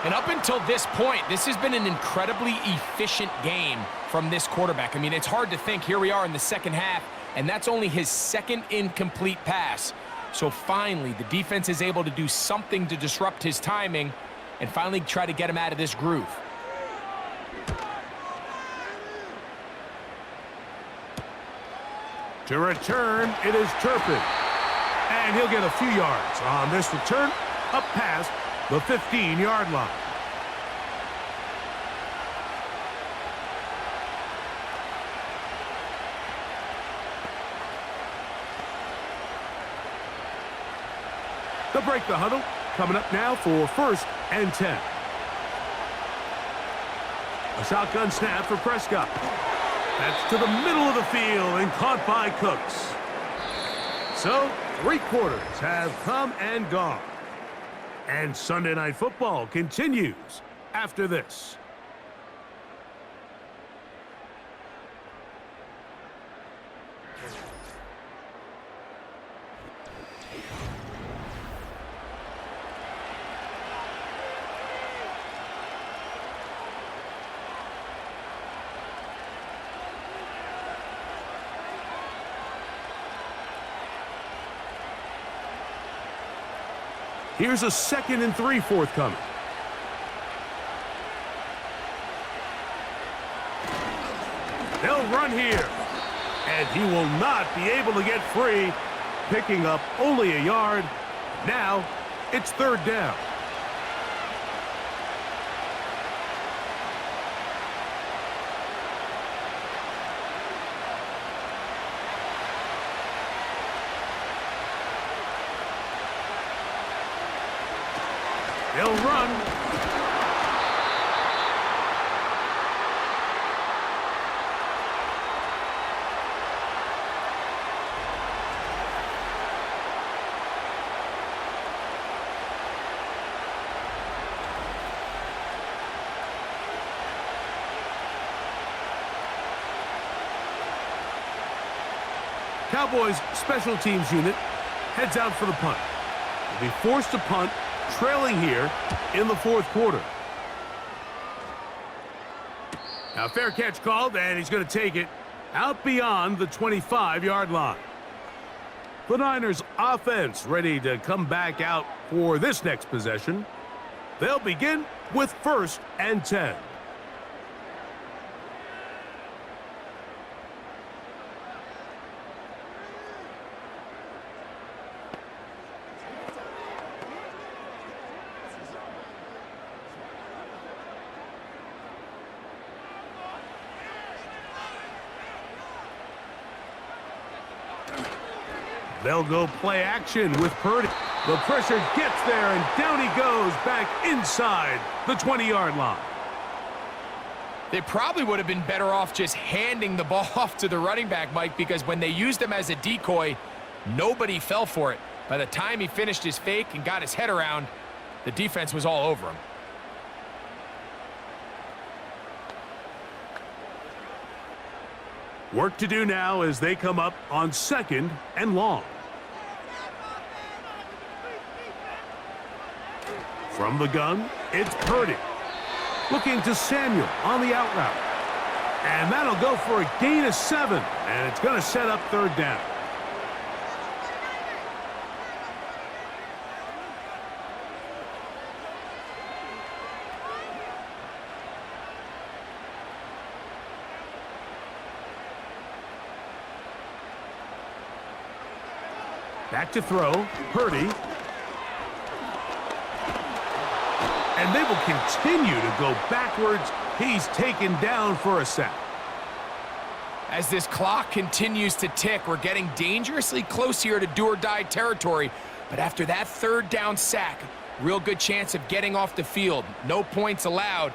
And up until this point, this has been an incredibly efficient game from this quarterback. I mean, it's hard to think. Here we are in the 2nd half, and that's only his 2nd incomplete pass. So finally, the defense is able to do something to disrupt his timing and finally try to get him out of this groove. To return, it is Turpin. And he'll get a few yards on this return up past the 15-yard line. They'll break the huddle. Coming up now for 1st and 10. A shotgun snap for Prescott. That's to the middle of the field and caught by Cooks. So, 3 quarters have come and gone. And Sunday Night Football continues after this. Here's a 2nd and 3 forthcoming. They'll run here. And he will not be able to get free, picking up only a yard. Now, it's 3rd down. They'll run. Cowboys special teams unit heads out for the punt. They'll be forced to punt, trailing here in the fourth quarter. Now, fair catch called, and he's going to take it out beyond the 25-yard line. The Niners offense ready to come back out for this next possession. They'll begin with 1st and 10. They'll go play action with Purdy. The pressure gets there, and down he goes back inside the 20-yard line. They probably would have been better off just handing the ball off to the running back, Mike, because when they used him as a decoy, nobody fell for it. By the time he finished his fake and got his head around, the defense was all over him. Work to do now as they come up on 2nd and long. From the gun, it's Purdy. Looking to Samuel on the out route. And that'll go for a gain of 7. And it's going to set up 3rd down. Back to throw, Purdy. And they will continue to go backwards. He's taken down for a sack. As this clock continues to tick, we're getting dangerously close here to do-or-die territory. But after that 3rd down sack, real good chance of getting off the field. No points allowed.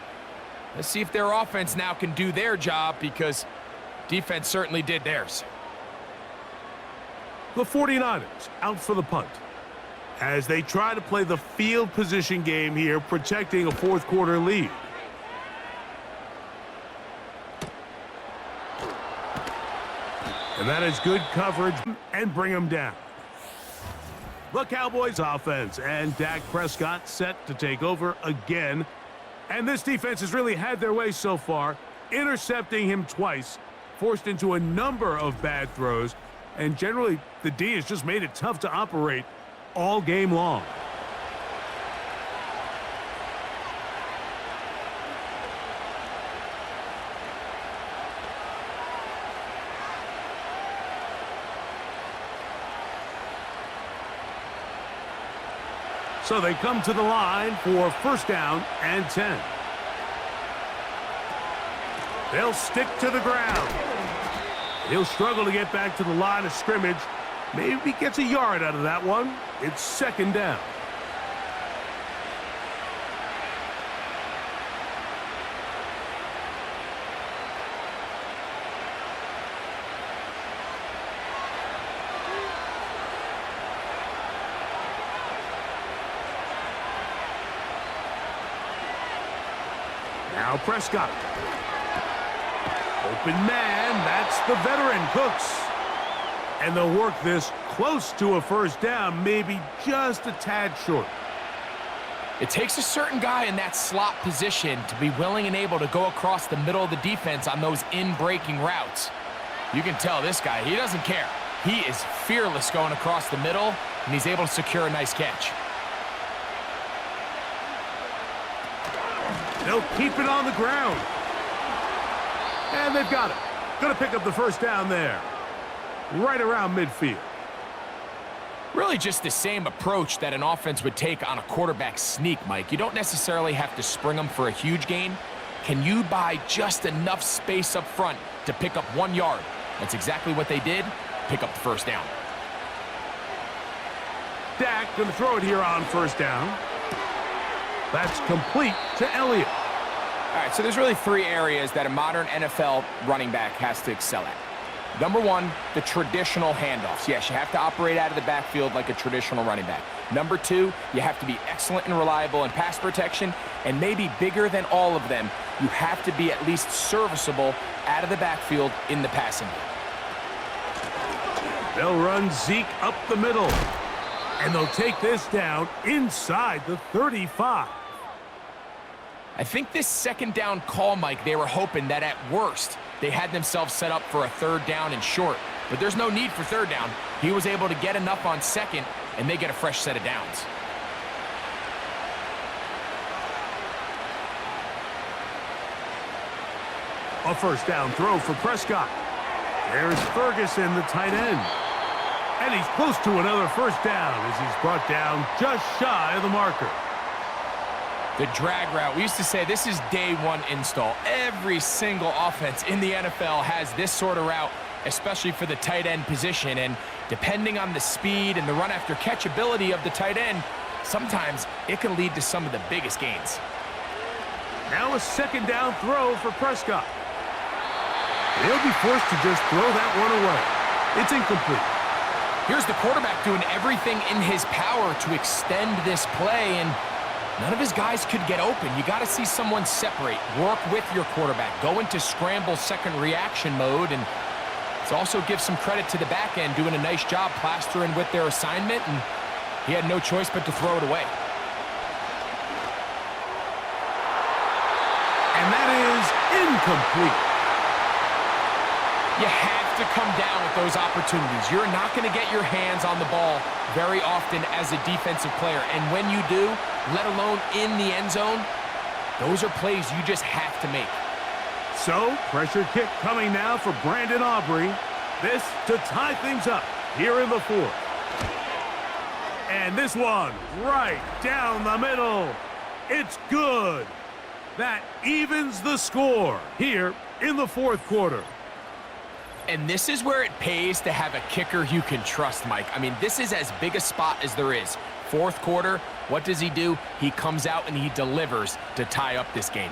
Let's see if their offense now can do their job, because defense certainly did theirs. The 49ers out for the punt as they try to play the field position game here, protecting a 4th quarter lead. And that is good coverage and bring them down. The Cowboys offense and Dak Prescott set to take over again. And this defense has really had their way so far, intercepting him twice, forced into a number of bad throws. And generally, the D has just made it tough to operate all game long. So they come to the line for 1st down and 10. They'll stick to the ground. He'll struggle to get back to the line of scrimmage. Maybe gets a yard out of that one. It's 2nd down. Now Prescott. Open man, that's the veteran, Cooks. And they'll work this close to a 1st down, maybe just a tad short. It takes a certain guy in that slot position to be willing and able to go across the middle of the defense on those in-breaking routes. You can tell this guy, he doesn't care. He is fearless going across the middle, and he's able to secure a nice catch. They'll keep it on the ground. And they've got it. Going to pick up the 1st down there. Right around midfield. Really just the same approach that an offense would take on a quarterback sneak, Mike. You don't necessarily have to spring them for a huge gain. Can you buy just enough space up front to pick up 1 yard? That's exactly what they did. Pick up the 1st down. Dak going to throw it here on 1st down. That's complete to Elliott. All right, so there's really 3 areas that a modern NFL running back has to excel at. Number 1, the traditional handoffs. Yes, you have to operate out of the backfield like a traditional running back. Number 2, you have to be excellent and reliable in pass protection, and maybe bigger than all of them, you have to be at least serviceable out of the backfield in the passing game. They'll run Zeke up the middle. And they'll take this down inside the 35. I think this second down call, Mike, they were hoping that at worst, they had themselves set up for a third down and short. But there's no need for third down. He was able to get enough on second, and they get a fresh set of downs. A first down throw for Prescott. There's Ferguson, the tight end. And he's close to another first down as he's brought down just shy of the marker. The drag route, we used to say this is day one install. Every single offense in the NFL has this sort of route, especially for the tight end position. And depending on the speed and the run after catch ability of the tight end, sometimes it can lead to some of the biggest gains. Now a second down throw for Prescott. He'll be forced to just throw that one away. It's incomplete. Here's the quarterback doing everything in his power to extend this play, and none of his guys could get open. You got to see someone separate, work with your quarterback, go into scramble second reaction mode, and it also gives some credit to the back end doing a nice job plastering with their assignment, and he had no choice but to throw it away. And that is incomplete. You have to come down with those opportunities. You're not going to get your hands on the ball very often as a defensive player. And when you do, let alone in the end zone, those are plays you just have to make. So, pressure kick coming now for Brandon Aubrey. This to tie things up here in the fourth. And this one right down the middle. It's good. That evens the score here in the fourth quarter. And this is where it pays to have a kicker you can trust, Mike. I mean, this is as big a spot as there is. Fourth quarter, what does he do? He comes out and he delivers to tie up this game.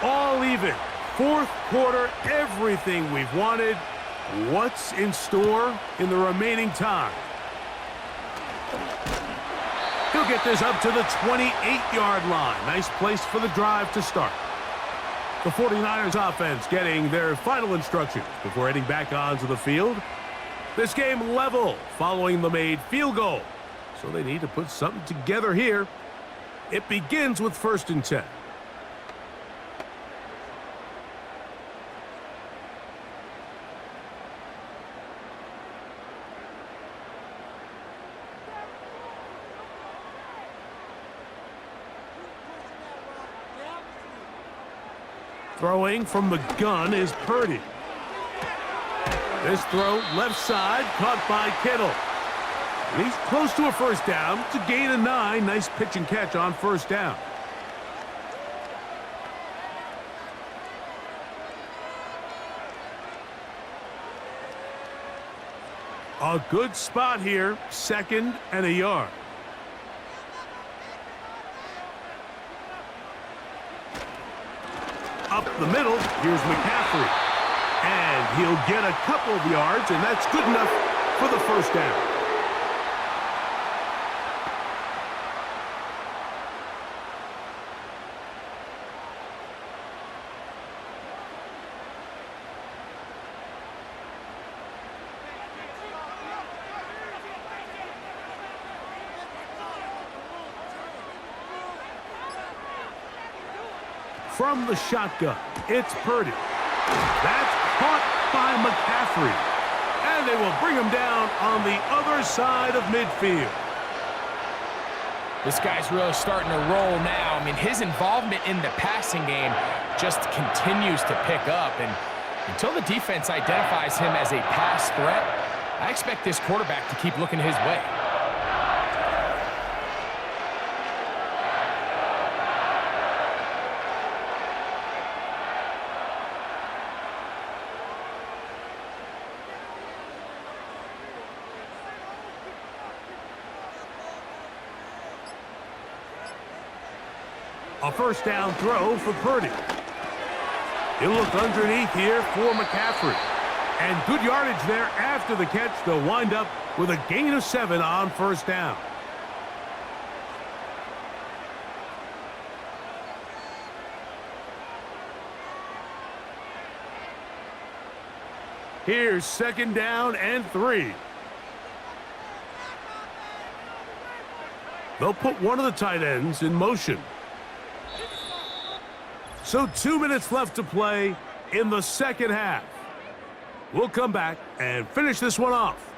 All even. Fourth quarter, everything we've wanted. What's in store in the remaining time? He'll get this up to the 28-yard line. Nice place for the drive to start. The 49ers offense getting their final instructions before heading back onto the field. This game level following the made field goal. So they need to put something together here. It begins with 1st and 10. Throwing from the gun is Purdy. This throw left side caught by Kittle. And he's close to a first down to gain a 9. Nice pitch and catch on first down. A good spot here, 2nd and a yard. Up the middle, here's McCaffrey. And he'll get a couple of yards, and that's good enough for the first down. From the shotgun, it's Purdy. That's caught by McCaffrey. And they will bring him down on the other side of midfield. This guy's really starting to roll now. I mean, his involvement in the passing game just continues to pick up. And until the defense identifies him as a pass threat, I expect this quarterback to keep looking his way. A first down throw for Purdy. He'll look underneath here for McCaffrey. And good yardage there after the catch. They'll wind up with a gain of 7 on first down. Here's 2nd down and 3. They'll put one of the tight ends in motion. So 2 minutes left to play in the second half. We'll come back and finish this one off.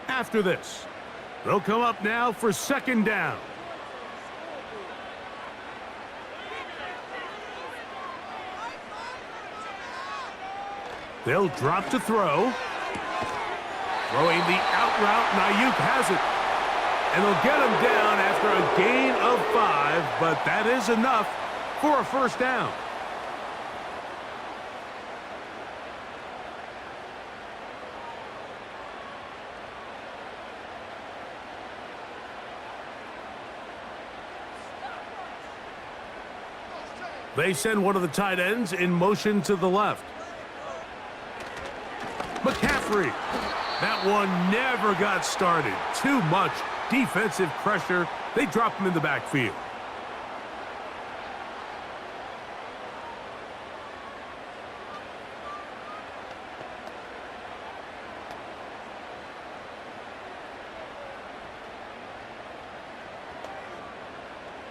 After this, they'll come up now for 2nd down. They'll drop to throw. Throwing the out route, Ayuk has it. And they'll get him down after a gain of 5, but that is enough for a first down. They send one of the tight ends in motion to the left. McCaffrey. That one never got started. Too much defensive pressure. They drop him in the backfield.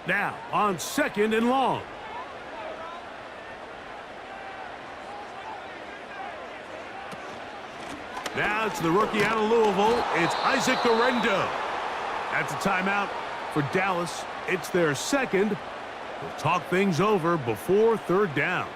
Now on 2nd and long. Now it's the rookie out of Louisville. It's Isaac Orendo. That's a timeout for Dallas. It's their 2nd. They'll talk things over before 3rd down.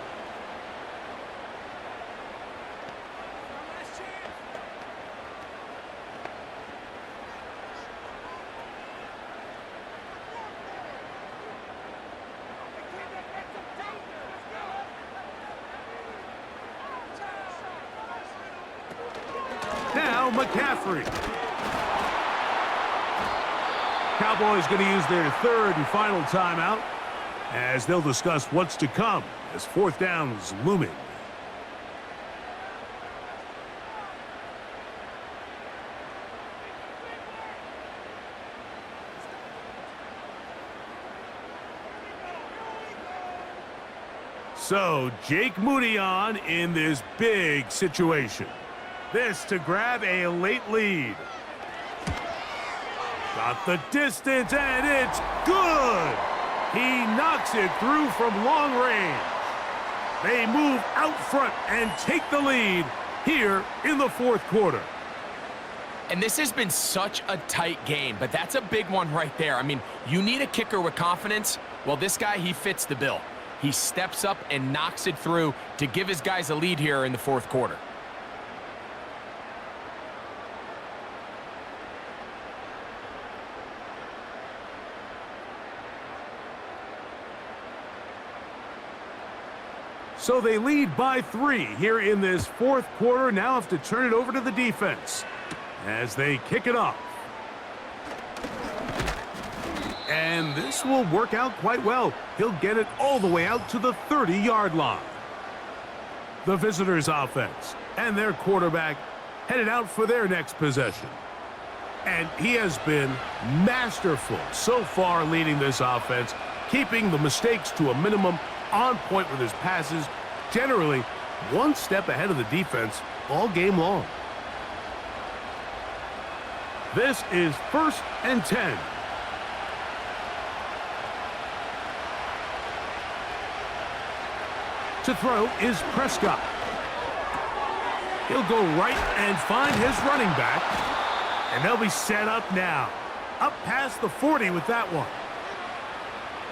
Now McCaffrey. Cowboys going to use their 3rd and final timeout as they'll discuss what's to come as 4th down is looming. So Jake Moody on in this big situation. This to grab a late lead. Got the distance, and it's good. He knocks it through from long range. They move out front and take the lead here in the 4th quarter. And this has been such a tight game, but that's a big one right there. I mean, you need a kicker with confidence. Well, this guy, he fits the bill. He steps up and knocks it through to give his guys a lead here in the 4th quarter. So they lead by 3 here in this 4th quarter. Now have to turn it over to the defense as they kick it off. And this will work out quite well. He'll get it all the way out to the 30-yard line. The visitors' offense and their quarterback headed out for their next possession. And he has been masterful so far leading this offense, keeping the mistakes to a minimum, on point with his passes, generally one step ahead of the defense all game long. This is 1st and 10. To throw is Prescott. He'll go right and find his running back, and they'll be set up now. Up past the 40 with that one.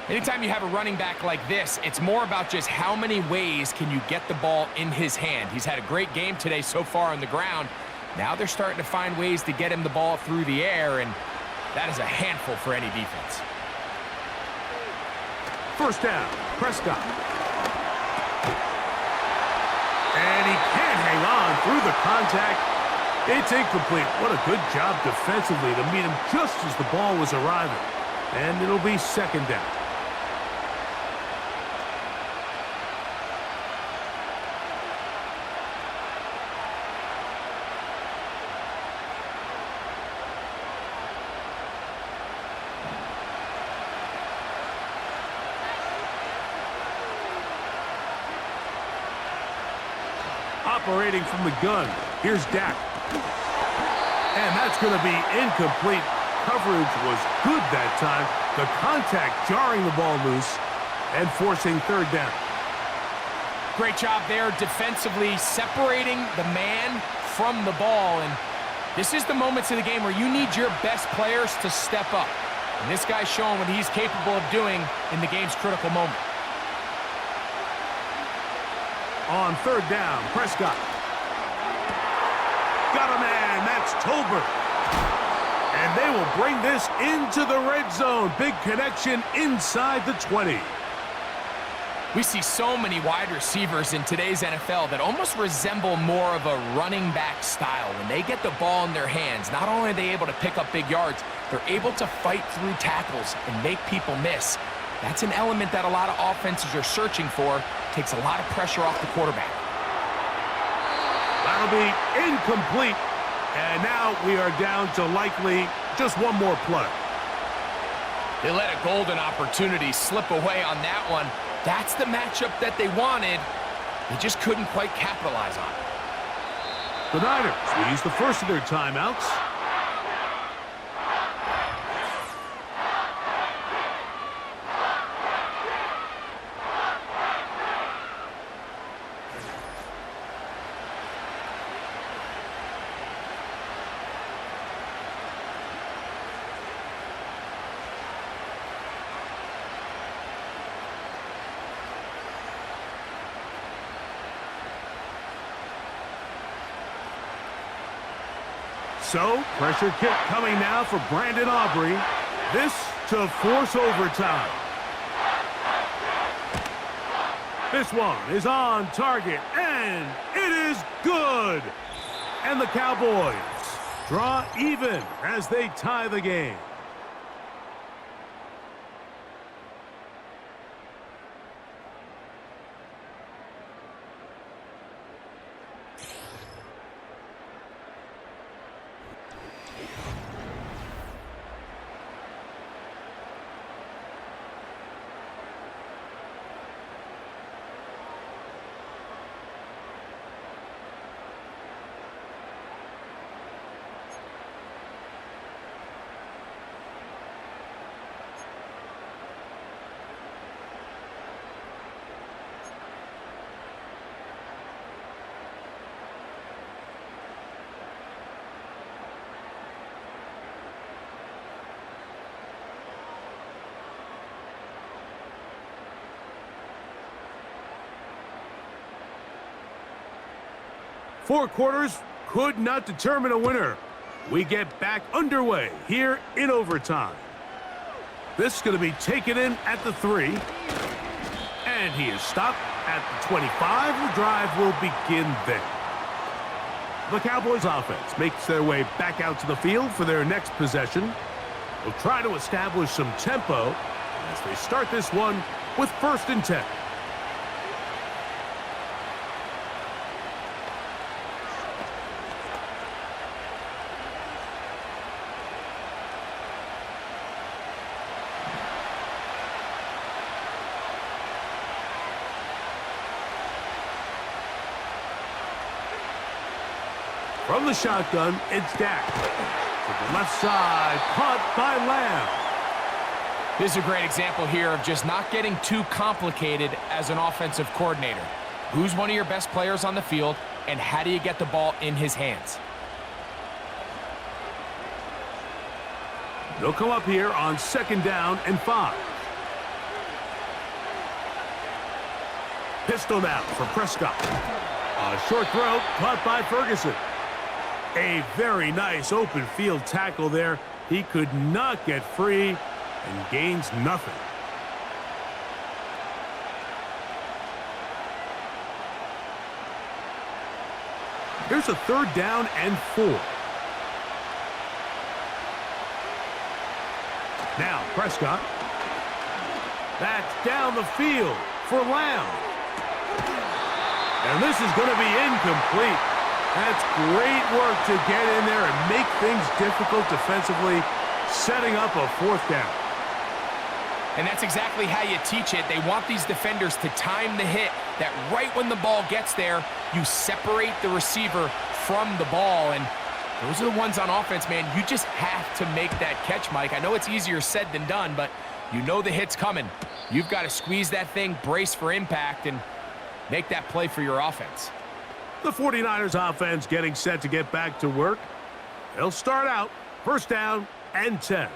Anytime you have a running back like this, it's more about just how many ways can you get the ball in his hand. He's had a great game today so far on the ground. Now they're starting to find ways to get him the ball through the air, and that is a handful for any defense. 1st down, Prescott. And he can't hang on through the contact. It's incomplete. What a good job defensively to meet him just as the ball was arriving. And it'll be 2nd down. operating from the gun. Here's Dak. And that's going to be incomplete. Coverage was good that time. The contact jarring the ball loose and forcing third down. Great job there defensively, separating the man from the ball. And this is the moments of the game where you need your best players to step up. And this guy's showing what he's capable of doing in the game's critical moment. On third down, Prescott. Got a man, that's Tolbert. And they will bring this into the red zone. Big connection inside the 20. We see so many wide receivers in today's NFL that almost resemble more of a running back style. When they get the ball in their hands, not only are they able to pick up big yards, they're able to fight through tackles and make people miss. That's an element that a lot of offenses are searching for. Takes a lot of pressure off the quarterback. That'll be incomplete. And now we are down to likely just one more play. They let a golden opportunity slip away on that one. That's the matchup that they wanted. They just couldn't quite capitalize on it. The Niners will use the first of their timeouts. So, pressure kick coming now for Brandon Aubrey. This to force overtime. This one is on target, and it is good. And the Cowboys draw even as they tie the game. Four quarters could not determine a winner. We get back underway here in overtime. This is going to be taken in at the 3. And he is stopped at the 25. The drive will begin there. The Cowboys offense makes their way back out to the field for their next possession. They'll try to establish some tempo as they start this one with 1st and 10. From the shotgun, it's Dak. To the left side, caught by Lamb. This is a great example here of just not getting too complicated as an offensive coordinator. Who's one of your best players on the field, and how do you get the ball in his hands? They'll come up here on 2nd down and 5. Pistol now for Prescott. A short throw caught by Ferguson. A very nice open field tackle there. He could not get free and gains nothing. Here's a 3rd down and 4. Now Prescott. That's down the field for Lamb. And this is going to be incomplete. That's great work to get in there and make things difficult defensively, setting up a 4th down. And that's exactly how you teach it. They want these defenders to time the hit, that right when the ball gets there, you separate the receiver from the ball. And those are the ones on offense, man. You just have to make that catch, Mike. I know it's easier said than done, but you know the hit's coming. You've got to squeeze that thing, brace for impact, and make that play for your offense. The 49ers offense getting set to get back to work. They'll start out first down and 10.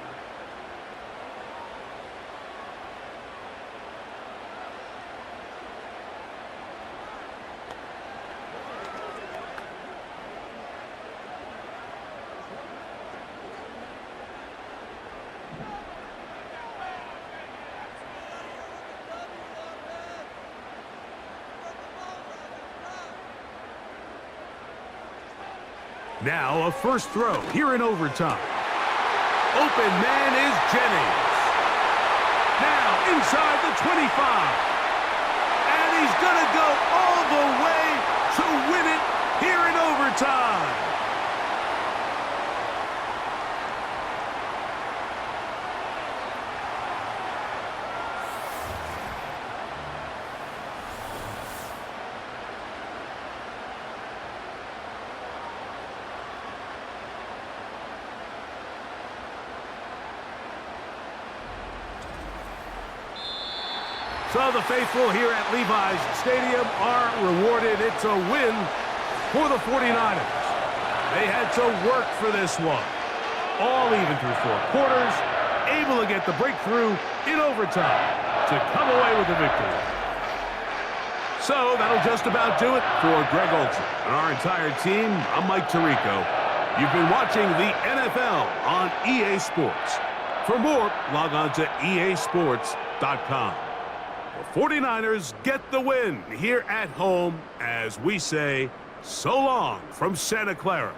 Now a first throw here in overtime. Open man is Jennings. Now inside the 25. And he's going to go all the way to win it here in overtime. So the faithful here at Levi's Stadium are rewarded. It's a win for the 49ers. They had to work for this one. All even through 4 quarters, able to get the breakthrough in overtime to come away with the victory. So that'll just about do it for Greg Olson and our entire team. I'm Mike Tirico. You've been watching the NFL on EA Sports. For more, log on to easports.com. The 49ers get the win here at home as we say so long from Santa Clara.